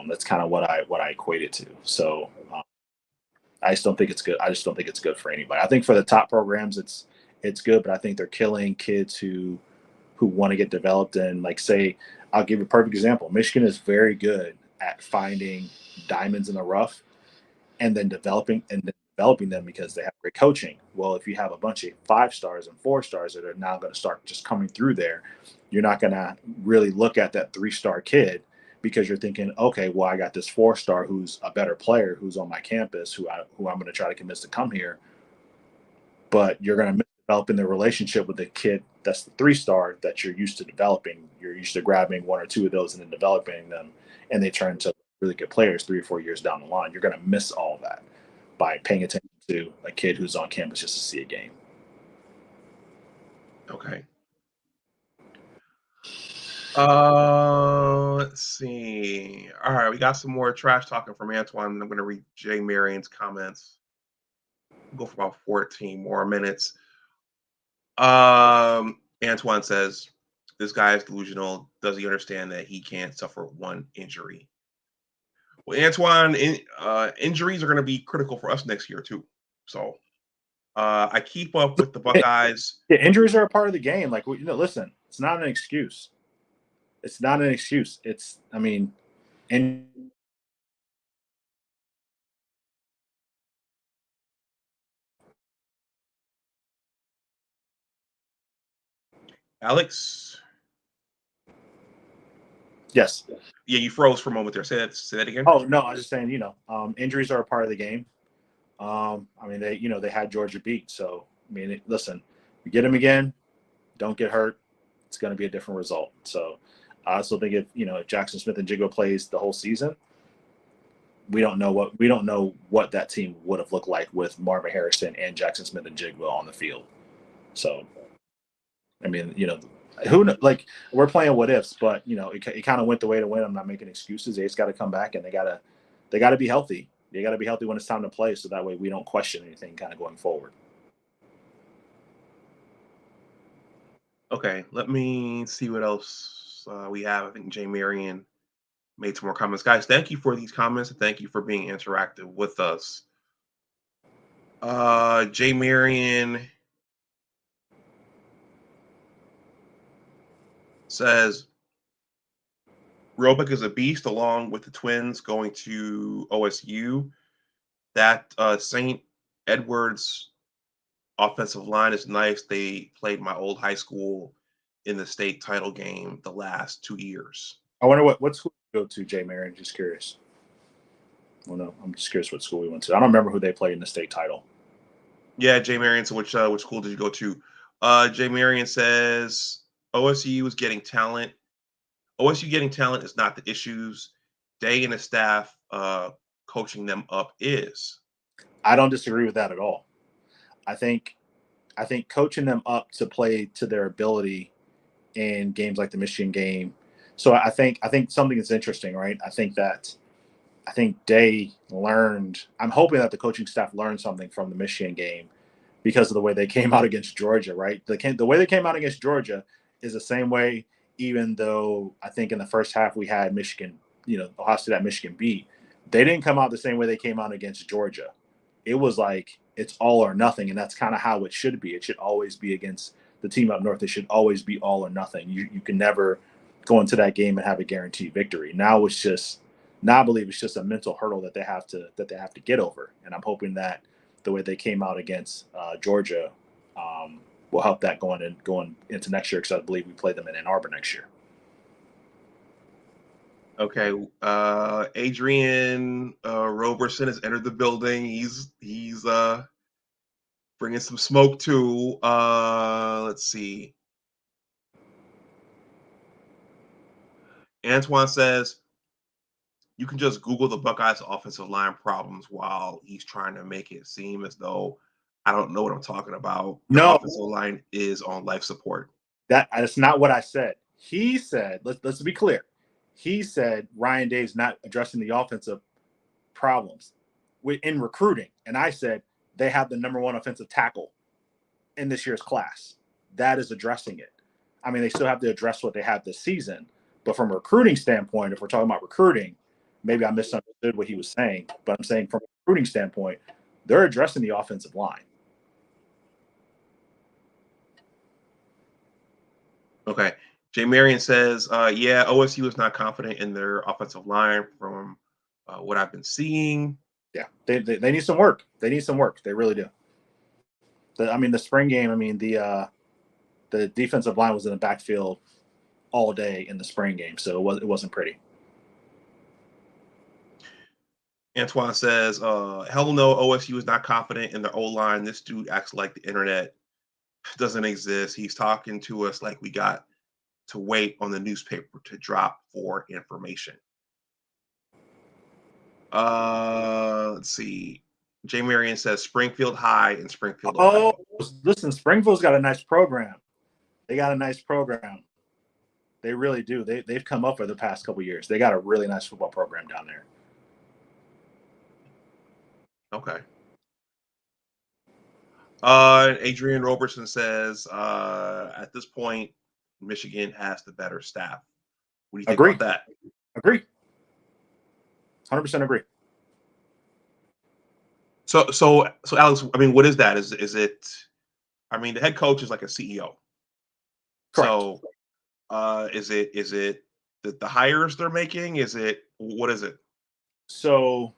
That's kind of what I equate it to. So I just don't think it's good. I just don't think it's good for anybody. I think for the top programs, it's good, but I think they're killing kids who want to get developed. And like, say, I'll give you a perfect example. Michigan is very good at finding diamonds in the rough and then developing them because they have great coaching. Well, if you have a bunch of 5 stars and 4 stars that are now going to start just coming through there, you're not going to really look at that 3-star kid because you're thinking, okay, well, I got this 4-star who's a better player who's on my campus who I'm going to try to convince to come here. But you're going to miss developing the relationship with the kid that's the 3-star that you're used to developing. You're used to grabbing 1 or 2 of those and then developing them, and they turn into really good players 3 or 4 years down the line. You're going to miss all that by paying attention to a kid who's on campus just to see a game. Okay. Let's see. All right, we got some more trash talking from Antoine. I'm going to read Jay Marion's comments. We'll go for about 14 more minutes. Antoine says, this guy is delusional. Does he understand that he can't suffer 1 injury? Well, Antoine, injuries are going to be critical for us next year too. So I keep up with the Buckeyes. Yeah, injuries are a part of the game. Like, listen, it's not an excuse. It's not an excuse. Alex? Yes. Yeah, you froze for a moment there. Say that again. Oh, no, I was just saying, injuries are a part of the game. They had Georgia beat. So, listen, you get them again, don't get hurt, it's going to be a different result. So I also think if Jackson Smith and Jiggo plays the whole season, we don't know what that team would have looked like with Marvin Harrison and Jackson Smith and Jigbo on the field. So, we're playing what ifs, but it kind of went the way to win. I'm not making excuses. They just got to come back and they got to be healthy. They got to be healthy when it's time to play, so that way we don't question anything kind of going forward. Okay, let me see what else we have. I think Jay Marion made some more comments. Guys, thank you for these comments and thank you for being interactive with us. Jay Marion says Robick is a beast along with the twins going to OSU. That St. Edward's offensive line is nice. They played my old high school in the state title game the last 2 years. I wonder what school you go to, Jay Marion. Just curious. Well, no, I'm just curious what school we went to. I don't remember who they played in the state title. Yeah, Jay Marion. So which school did you go to? Jay Marion says OSU is getting talent. OSU getting talent is not the issues. Day and the staff coaching them up is. I don't disagree with that at all. I think coaching them up to play to their ability in games like the Michigan game. So I think something that's interesting, right? I think Day learned. I'm hoping that the coaching staff learned something from the Michigan game because of the way they came out against Georgia, right? The way they came out against Georgia is the same way, even though I think in the first half we had Michigan, Ohio State at Michigan beat. They didn't come out the same way they came out against Georgia. It was like it's all or nothing, and that's kind of how it should be. It should always be against the team up north. It should always be all or nothing. You can never go into that game and have a guaranteed victory. Now I believe it's just a mental hurdle that they have to get over, and I'm hoping that the way they came out against Georgia will help that going into next year, because I believe we play them in Ann Arbor next year. Okay, Adrian Roberson has entered the building. He's bringing some smoke too. Let's see. Antoine says you can just Google the Buckeyes offensive line problems while he's trying to make it seem as though I don't know what I'm talking about. The offensive line is on life support. That's not what I said. He said, let's be clear. He said Ryan Day's not addressing the offensive problems in recruiting. And I said they have the number 1 offensive tackle in this year's class. That is addressing it. They still have to address what they have this season. But from a recruiting standpoint, if we're talking about recruiting, maybe I misunderstood what he was saying, but I'm saying from a recruiting standpoint, they're addressing the offensive line. Okay. Jay Marion says, yeah, OSU is not confident in their offensive line from what I've been seeing. Yeah, they need some work. They need some work. They really do. The spring game, the defensive line was in the backfield all day in the spring game, so it wasn't pretty. Antoine says, hell no, OSU is not confident in their O-line. This dude acts like the internet doesn't exist. He's talking to us like we got to wait on the newspaper to drop for information. Let's see. Jay Marion says Springfield High and Springfield. Oh, listen, Springfield's got a nice program. They got a nice program. They really do. They've come up for the past couple of years. They got a really nice football program down there. Okay. Adrian Robertson says, at this point, Michigan has the better staff. What do you think about that? Agree. 100% agree. So Alex, I mean, what is that? Is it? I mean, the head coach is like a CEO. Correct. So, is it the hires they're making? What is it? So,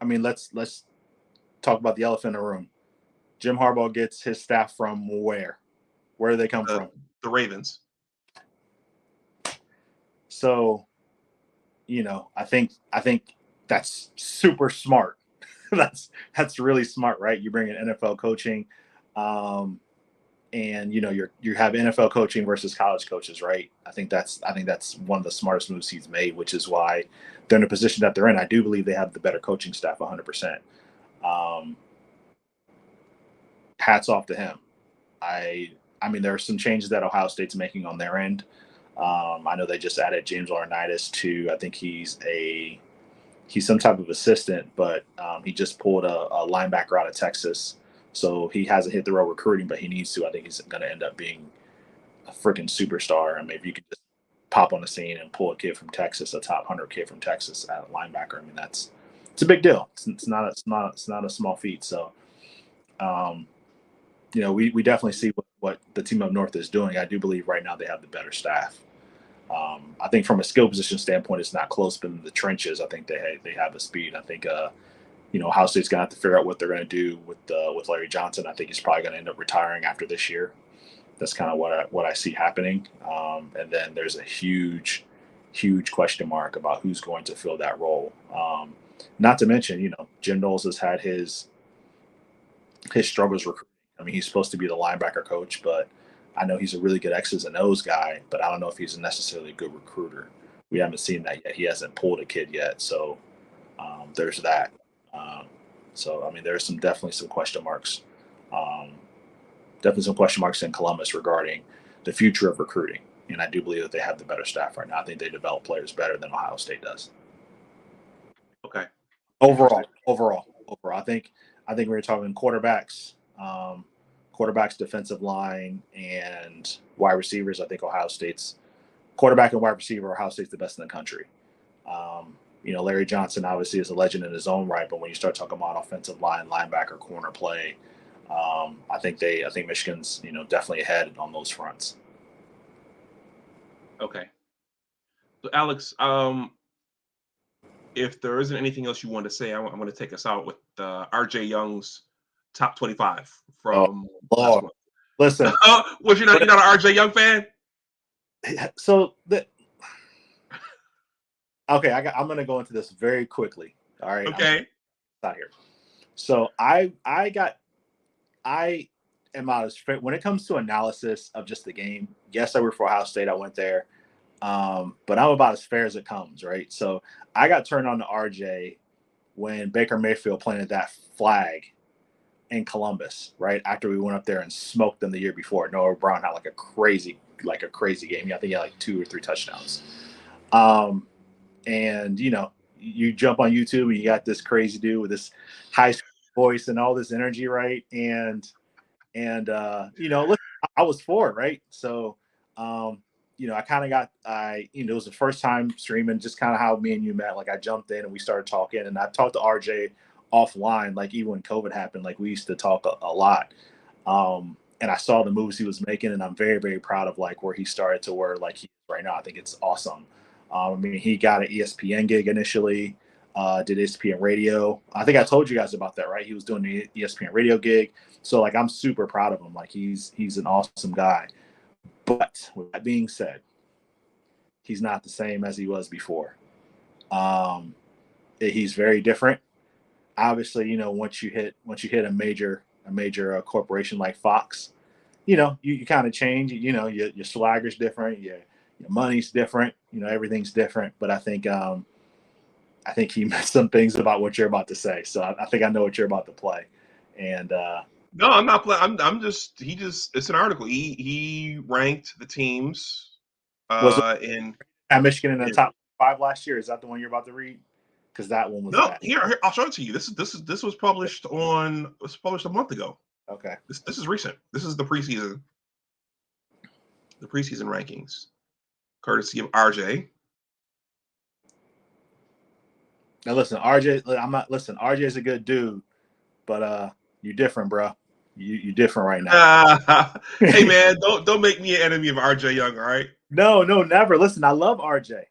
I mean, let's talk about the elephant in the room. Jim Harbaugh gets his staff from where? Where do they come from? The Ravens. So, I think that's super smart. that's really smart, right? You bring in NFL coaching, and you have NFL coaching versus college coaches, right? I think that's one of the smartest moves he's made, which is why they're in the position that they're in. I do believe they have the better coaching staff, 100%. Hats off to him. I mean, there are some changes that Ohio State's making on their end. I know they just added James Laurinaitis to. I think he's some type of assistant, but he just pulled a linebacker out of Texas. So he hasn't hit the road recruiting, but he needs to. I think he's going to end up being a freaking superstar. I mean, if you could just pop on the scene and pull a kid from Texas, a top 100 kid from Texas at linebacker, I mean, it's a big deal. It's not a small feat. So, we definitely see what the team up north is doing. I do believe right now they have the better staff. I think from a skill position standpoint, it's not close, but in the trenches, I think they have the speed. I think Ohio State's gonna have to figure out what they're gonna do with Larry Johnson. I think he's probably gonna end up retiring after this year. That's kind of what I see happening. And then there's a huge question mark about who's going to fill that role. Not to mention, Jim Knowles has had his struggles recruiting. I mean, he's supposed to be the linebacker coach, but I know he's a really good X's and O's guy, but I don't know if he's necessarily a good recruiter. We haven't seen that yet. He hasn't pulled a kid yet. So there's that. So, I mean, there's definitely some question marks. Definitely some question marks in Columbus regarding the future of recruiting. And I do believe that they have the better staff right now. I think they develop players better than Ohio State does. Okay. Overall, I think we're talking quarterbacks, defensive line, and wide receivers. I think Ohio State's quarterback and wide receiver, Ohio State's the best in the country. Larry Johnson obviously is a legend in his own right, but when you start talking about offensive line, linebacker, corner play, I think Michigan's definitely ahead on those fronts. Okay. So Alex, if there isn't anything else you want to say, I'm going to take us out with RJ Young's top 25 from last month. Listen, was you're not an RJ Young fan? So okay, I'm going to go into this very quickly. All right. Okay. Out here. So I am out as when it comes to analysis of just the game. Yes, I work for Ohio State. I went there. But I'm about as fair as it comes, right? So I got turned on to RJ when Baker Mayfield planted that flag in Columbus, right? After we went up there and smoked them the year before. Noah Brown had like a crazy game. I think he had like 2 or 3 touchdowns. And you jump on YouTube and you got this crazy dude with this high school voice and all this energy, right? And look, I was for it, right? So I kind of it was the first time streaming, just kind of how me and you met. Like I jumped in and we started talking, and I talked to RJ offline. Like even when COVID happened, like we used to talk a lot. And I saw the moves he was making, and I'm very, very proud of like where he started to where like he is right now. I think it's awesome. I mean, he got an ESPN gig initially, did ESPN radio. I think I told you guys about that, right? He was doing the ESPN radio gig. So like I'm super proud of him. Like he's an awesome guy. But with that being said, he's not the same as he was before. He's very different. Obviously, once you hit a major corporation like Fox, you kind of change. Your swagger's different. Your money's different. Everything's different. But I think he meant some things about what you're about to say. So I think I know what you're about to play. And no, I'm not playing. I'm just. It's an article. He ranked the teams. Was it in at Michigan in the top 5 last year? Is that the one you're about to read? Because that one was no. bad. Here, I'll show it to you. This was published a month ago. Okay. This is recent. This is the preseason. The preseason rankings, courtesy of RJ. Now listen, RJ is a good dude, but you're different, bro. You different right now. Hey man, don't make me an enemy of RJ Young, all right? No, never. Listen, I love RJ.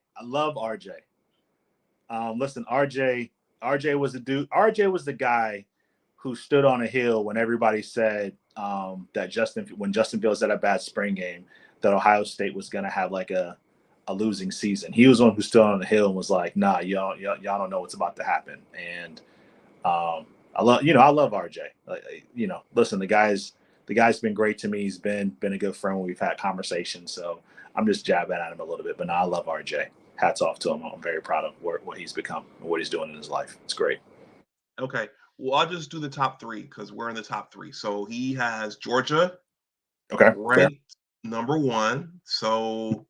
Listen, RJ was the dude. RJ was the guy who stood on a hill when everybody said that when Justin Fields had a bad spring game, that Ohio State was going to have like a losing season. He was the one who stood on the hill and was like, "Nah, y'all don't know what's about to happen." And I love RJ. Listen, the guy's been great to me. He's been a good friend when we've had conversations. So I'm just jabbing at him a little bit, but no, I love RJ. Hats off to him. I'm very proud of what he's become and what he's doing in his life. It's great. Okay. Well, I'll just do the top 3 because we're in the top 3. So he has Georgia ranked number 1. So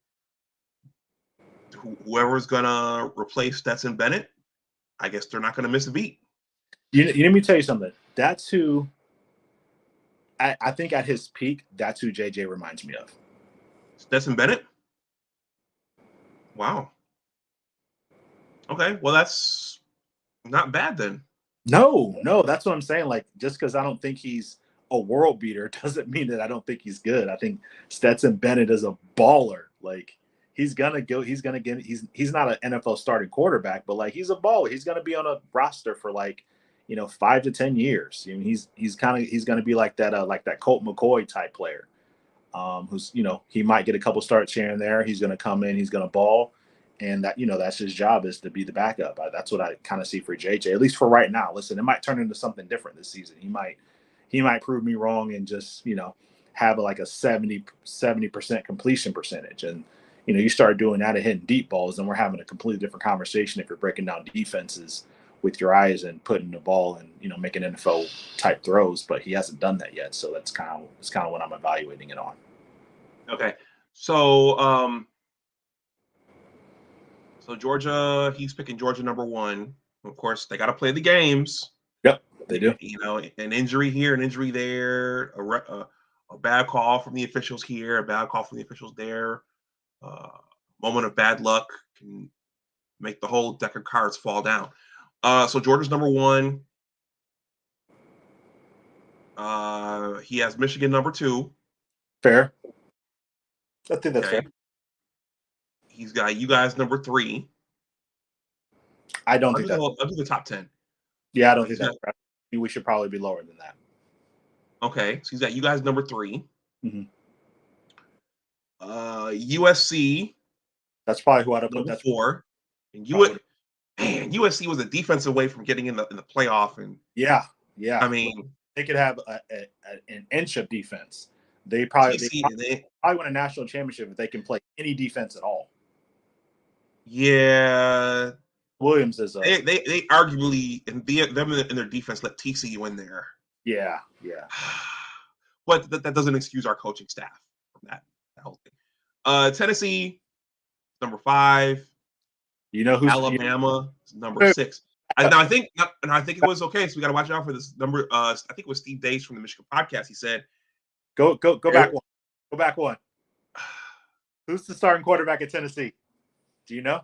whoever's gonna replace Stetson Bennett, I guess they're not gonna miss a beat. Let me tell you something. That's who I think at his peak, that's who JJ reminds me of. Stetson Bennett? Wow. Okay, well that's not bad then. No, that's what I'm saying. Like, just because I don't think he's a world beater doesn't mean that I don't think he's good. I think Stetson Bennett is a baller. Like, he's not an NFL starting quarterback, but like he's a baller. He's gonna be on a roster for 5 to 10 years. I mean, he's gonna be like that Colt McCoy type player. Who's he might get a couple starts here and there. He's gonna come in, he's gonna ball. And that's his job, is to be the backup. That's what I kind of see for JJ, at least for right now. Listen, it might turn into something different this season. He might prove me wrong and just, have like a 70% completion percentage. And, you start doing that and hitting deep balls, and we're having a completely different conversation if you're breaking down defenses with your eyes and putting the ball and, making NFL type throws. But he hasn't done that yet. So it's kind of what I'm evaluating it on. Okay. So, So Georgia, he's picking Georgia number 1. Of course, they got to play the games. Yep, they do. An injury here, an injury there, a bad call from the officials here, a bad call from the officials there. Moment of bad luck can make the whole deck of cards fall down. So Georgia's number 1. He has Michigan number 2. Fair. I think that's fair. He's got you guys number 3. I don't think that. I'll do the top 10. Yeah, I don't think that's right. We should probably be lower than that. Okay, so he's got you guys number 3. Mm-hmm. USC. That's probably who I'd have put. That's 4. And USC was a defense away from getting in the playoff. And yeah. I mean, they could have an inch of defense. They probably win a national championship if they can play any defense at all. Yeah, Williams is they arguably in their defense let TCU in there. Yeah. But that doesn't excuse our coaching staff from that whole thing. Tennessee, number 5. Who's Alabama, number 6. I think it was okay. So we got to watch out for this number. I think it was Steve Dace from the Michigan podcast. He said, "Go back one. Go back one." Who's the starting quarterback at Tennessee? Do you know?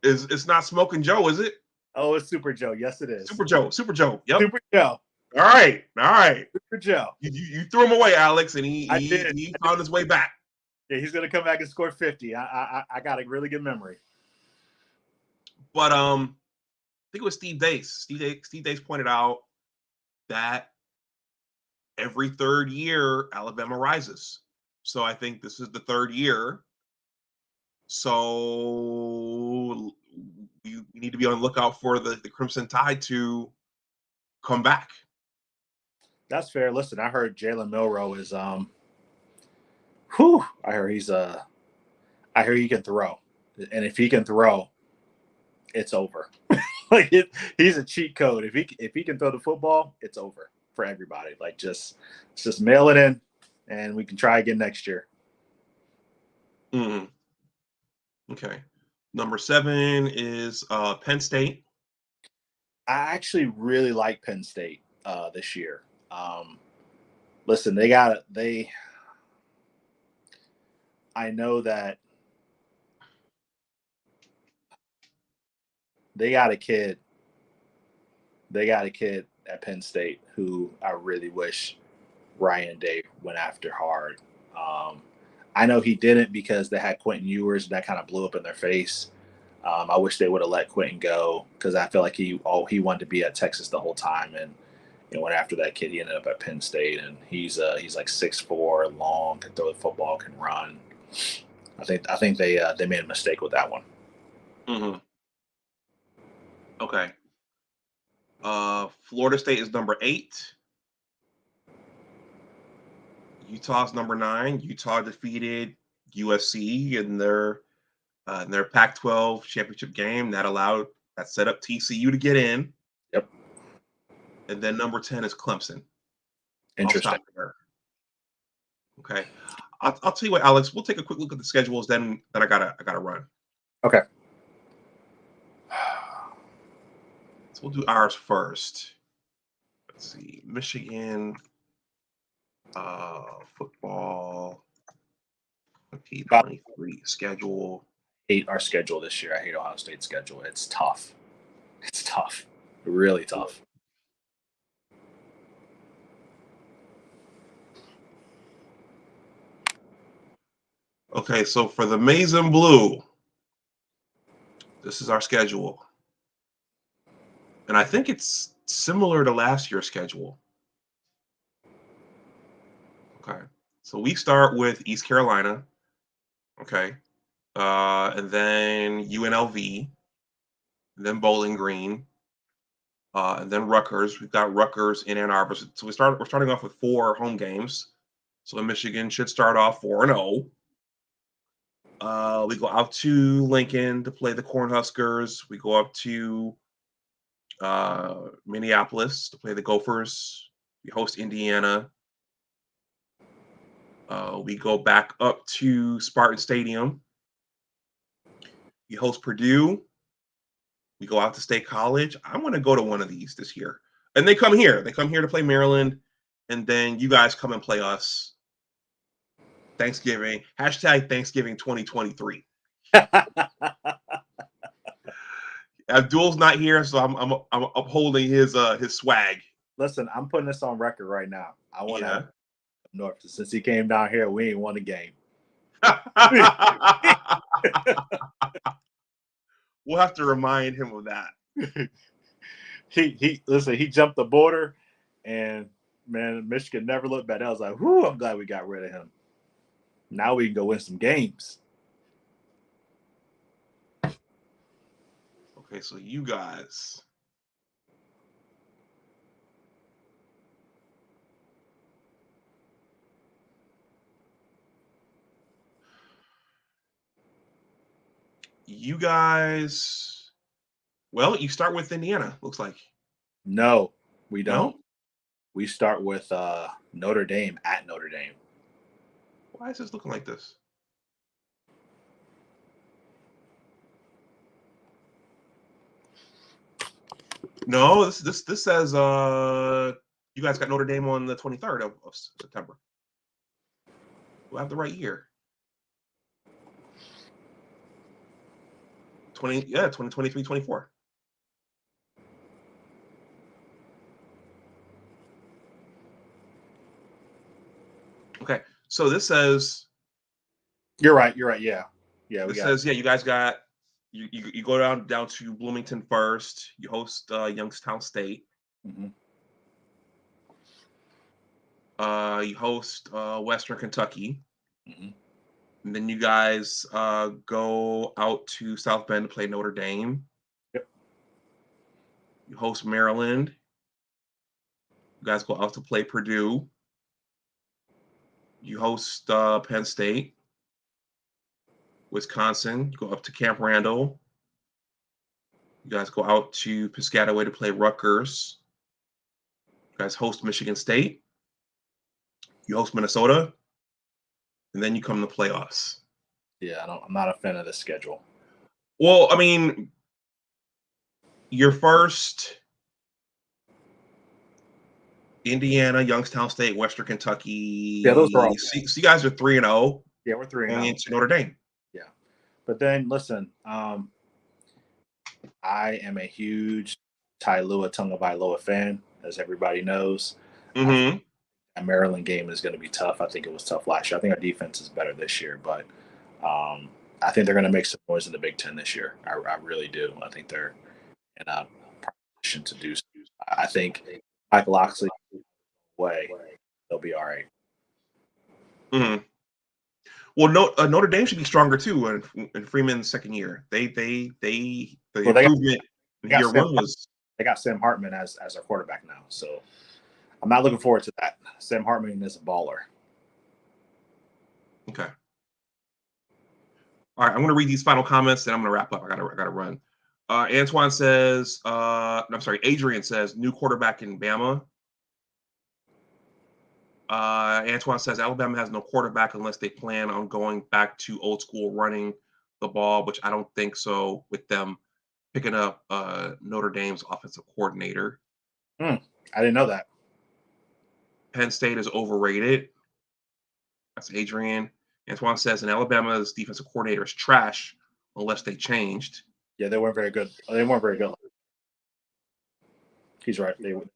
It's not Smoking Joe, is it? Oh, it's Super Joe. Yes, it is. Super Joe. Super Joe. Yep. Super Joe. All right. All right. Super Joe. You threw him away, Alex, and he found his way back. Yeah, he's gonna come back and score 50. I got a really good memory. But I think it was Steve Dace. Steve Dace pointed out that every third year Alabama rises. So I think this is the third year. So we need to be on the lookout for the Crimson Tide to come back. That's fair. Listen, I heard Jalen Milroe is I hear he can throw. And if he can throw, it's over. He's a cheat code. If he can throw the football, it's over for everybody. Like just mail it in and we can try again next year. Mm-hmm. Okay. Number 7 is Penn State. I actually really like Penn State this year. Listen, I know that they got a kid at Penn State who I really wish Ryan Day went after hard. I know he didn't because they had Quentin Ewers and that kind of blew up in their face. I wish they would have let Quentin go because I feel like he wanted to be at Texas the whole time and went after that kid. He ended up at Penn State and he's like 6'4", long, can throw the football, can run. I think they made a mistake with that one. Mm-hmm. Okay. Florida State is number 8. Utah's number 9. Utah defeated USC in their Pac-12 championship game. That set up TCU to get in. Yep. And then number 10 is Clemson. Interesting. I'll stop there. Okay. I'll tell you what, Alex. We'll take a quick look at the schedules. Then I gotta run. Okay. So we'll do ours first. Let's see. Michigan football 2023 schedule. Hate our schedule this year. I hate Ohio State's schedule. It's tough. It's tough. Really tough. Okay, so for the Maize and Blue, this is our schedule. And I think it's similar to last year's schedule. Okay. So we start with East Carolina. Okay. And then UNLV, and then Bowling Green, and then Rutgers. We've got Rutgers in Ann Arbor. So we're starting off with 4 home games. So Michigan should start off 4-0. We go out to Lincoln to play the Cornhuskers. We go up to Minneapolis to play the Gophers. We host Indiana. We go back up to Spartan Stadium. We host Purdue. We go out to State College. I'm going to go to one of these this year. And they come here. They come here to play Maryland. And then you guys come and play us. Thanksgiving. #Thanksgiving 2023. Abdul's not here, so I'm upholding his swag. Listen, I'm putting this on record right now. I want to North. Since he came down here, we ain't won a game. We'll have to remind him of that. He jumped the border, and man, Michigan never looked back. I was like, whoo, I'm glad we got rid of him. Now we can go win some games. Okay, so you guys. Well, you start with Indiana, looks like. No, we don't. No? We start with Notre Dame at Notre Dame. Why is this looking like this? No, this says you guys got Notre Dame on the 23rd of September. Do I have the right year? 2023-24. Okay, so this says You're right. Yeah. this says you guys got you go down to Bloomington first. You host Youngstown State. Mm-hmm. You host Western Kentucky. Mm-hmm. And then you guys go out to South Bend to play Notre Dame. Yep. You host Maryland. You guys go out to play Purdue. You host Penn State. Wisconsin. You go up to Camp Randall. You guys go out to Piscataway to play Rutgers. You guys host Michigan State. You host Minnesota. And then you come to play us. Yeah, I'm not a fan of this schedule. Well, I mean, your first Indiana, Youngstown State, Western Kentucky. Yeah, those are all. So you guys are 3-0. Yeah, we're 3-0 going into Notre Dame. Yeah, but then listen, I am a huge Tailua Tagovailoa fan, as everybody knows. Mm-hmm. A Maryland game is going to be tough. I think it was tough last year. I think our defense is better this year, but I think they're going to make some noise in the Big Ten this year. I really do. I think they're in a position to do so. I think Michael Loxley way, they'll be all right. Mm-hmm. Well, Notre Dame should be stronger too in Freeman's second year. The improvement in year one was they got Sam Hartman as our quarterback now. So I'm not looking forward to that. Sam Hartman is a baller. Okay. All right, I'm going to read these final comments, and I'm going to wrap up. I gotta run. Antoine says, Adrian says, new quarterback in Bama. Antoine says Alabama has no quarterback unless they plan on going back to old school running the ball, which I don't think so with them picking up Notre Dame's offensive coordinator. I didn't know that. Penn State is overrated. That's Adrian. Antoine says, and Alabama's defensive coordinator is trash unless they changed. Yeah, they weren't very good. They weren't very good. He's right. They would.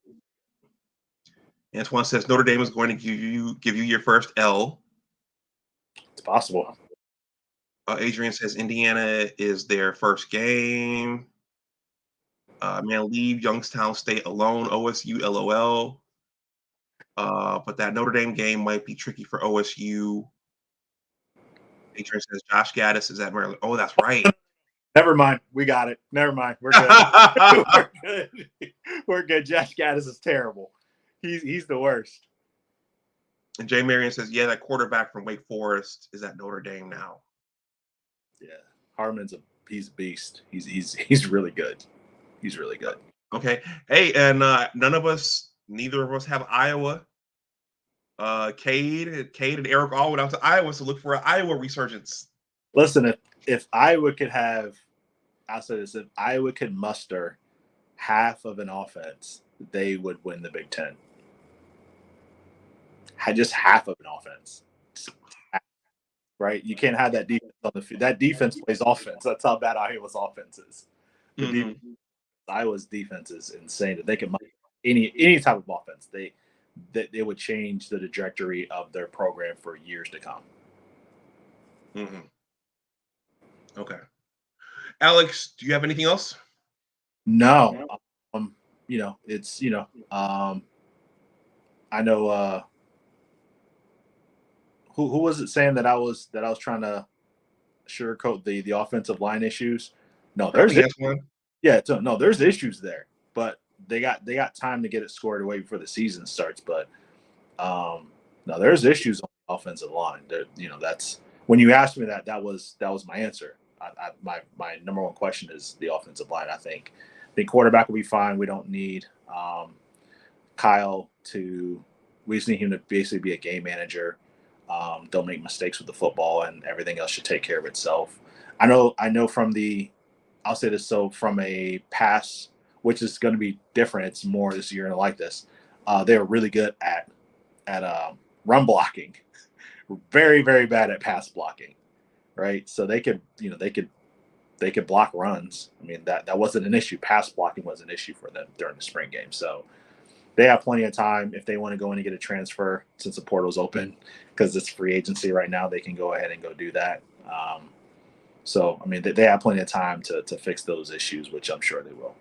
Antoine says Notre Dame is going to give you your first L. It's possible. Adrian says Indiana is their first game. Man, leave Youngstown State alone. OSU, LOL. But that Notre Dame game might be tricky for OSU. Adrian says Josh Gaddis is at Maryland. Oh, that's right. Never mind. We got it. Never mind. We're good. We're good. We're good. Josh Gaddis is terrible. He's the worst. And Jay Marion says, yeah, that quarterback from Wake Forest is at Notre Dame now. Yeah, Harmon's he's a beast. He's really good. He's really good. Okay. Hey, and neither of us have Iowa. Cade and Eric all went out to Iowa to look for an Iowa resurgence. Listen, if Iowa could have, I'll say this, if Iowa could muster half of an offense, they would win the Big Ten. Just half of an offense. Right? You can't have that defense on the field. That defense plays offense. That's how bad Iowa's offense is. Iowa's defense is insane. That they can any type of offense, they would change the trajectory of their program for years to come. Mm-hmm. Okay. Alex, do you have anything else? No. It's I know who was it saying that I was trying to sugarcoat the offensive line issues? No, there's one. Yeah, no, there's issues there, but they got time to get it squared away before the season starts. But no, there's issues on the offensive line. That's when you asked me that was my answer. My number one question is the offensive line. I think the quarterback will be fine. We don't need Kyle to. We just need him to basically be a game manager. Don't make mistakes with the football, and everything else should take care of itself. I know from I'll say this, so from a pass, which is going to be different. It's more this year and like this. They're really good at run blocking, very, very bad at pass blocking, right? So they could, they could block runs. I mean, that wasn't an issue. Pass blocking was an issue for them during the spring game. So they have plenty of time if they want to go in and get a transfer since the portal's open, because it's free agency right now. They can go ahead and go do that. So I mean, they have plenty of time to fix those issues, which I'm sure they will.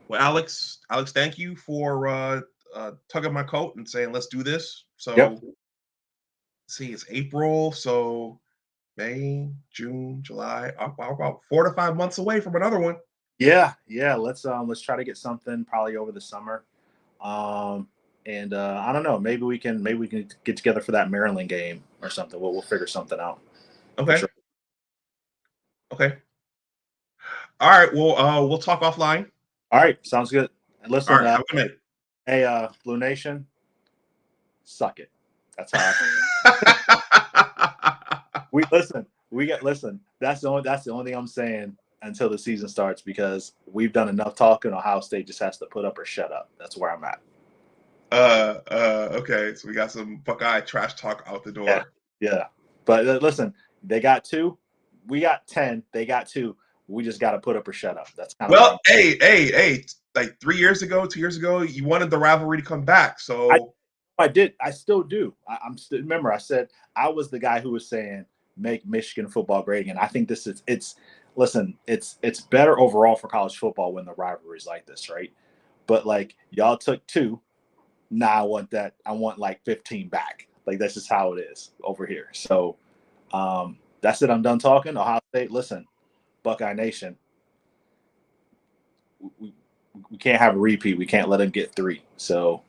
Well, Alex, thank you for tugging my coat and saying let's do this. Yep. So, see, it's April, so May, June, July, about 4 to 5 months away from another one. Yeah. Let's try to get something probably over the summer. And I don't know, maybe we can get together for that Maryland game or something. We'll figure something out. Okay. Sure. Okay. All right. Well, we'll talk offline. All right, sounds good. And listen, All right. Have a good night. hey, Blue Nation, suck it. That's how we listen. Listen. That's the only thing I'm saying until the season starts, because we've done enough talking. Ohio State just has to put up or shut up. That's where I'm at. Okay. So we got some Buckeye trash talk out the door. Yeah. But listen, they got 2. We got 10. They got 2. We just got to put up or shut up. That's kind of Well, hey. Like 3 years ago, 2 years ago, you wanted the rivalry to come back. So I did. I still do. I'm still, remember, I said I was the guy who was saying make Michigan football great again. I think this is it's better overall for college football when the rivalries like this, right? But like y'all took 2. Now I want like 15 back. Like that's just how it is over here. So that's it. I'm done talking. Ohio State, listen, Buckeye Nation. We can't have a repeat. We can't let them get 3. So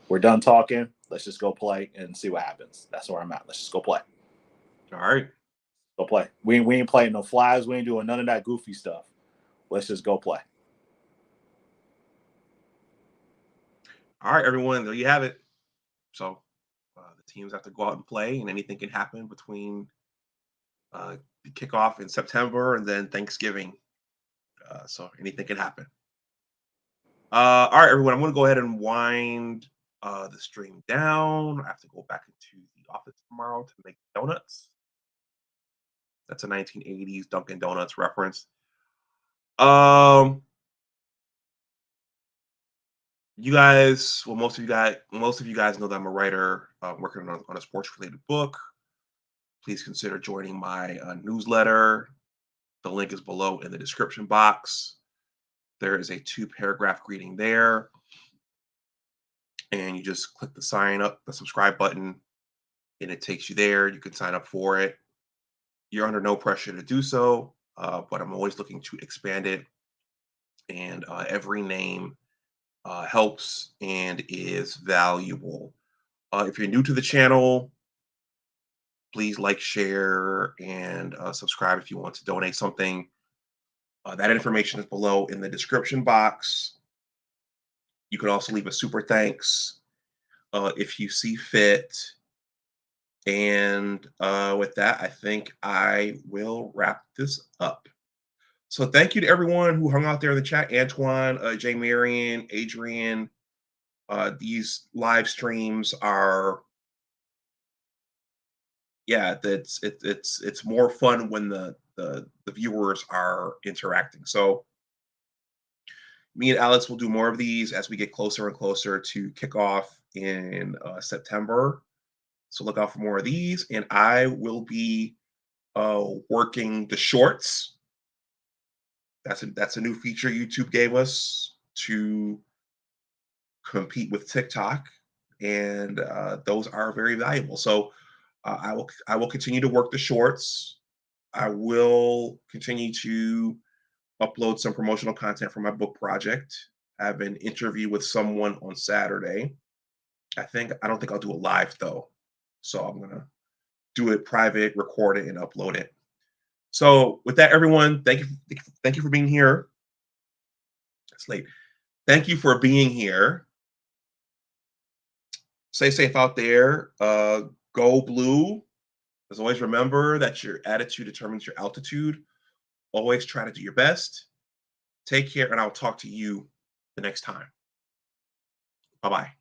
we're done talking. Let's just go play and see what happens. That's where I'm at. Let's just go play. all right. Go play. We ain't playing no flags. We ain't doing none of that goofy stuff. Let's just go play. All right, everyone. There you have it. So the teams have to go out and play, and anything can happen between the kickoff in September and then Thanksgiving. So anything can happen. All right, everyone. I'm going to go ahead and wind the stream down. I have to go back into the office tomorrow to make donuts. That's a 1980s Dunkin' Donuts reference. You guys, well, most of you guys know that I'm a writer working on a sports-related book. Please consider joining my newsletter. The link is below in the description box. There is a 2-paragraph greeting there. And you just click the subscribe button, and it takes you there. You can sign up for it. You're under no pressure to do so, but I'm always looking to expand it. And every name helps and is valuable. If you're new to the channel, please like, share, and subscribe if you want to donate something. That information is below in the description box. You can also leave a super thanks if you see fit. And with that, I think I will wrap this up. So thank you to everyone who hung out there in the chat. Antoine, J. Marion, Adrian. These live streams are, it's more fun when the viewers are interacting. So me and Alex will do more of these as we get closer and closer to kickoff in September. So look out for more of these, and I will be working the shorts. That's a new feature YouTube gave us to compete with TikTok, and those are very valuable. So I will continue to work the shorts. I will continue to upload some promotional content for my book project. I have an interview with someone on Saturday. I don't think I'll do a live though. So I'm gonna do it private, record it, and upload it. So with that, everyone, thank you for being here. It's late. Thank you for being here. Stay safe out there. Go blue. As always, remember that your attitude determines your altitude. Always try to do your best. Take care, and I'll talk to you the next time. Bye bye.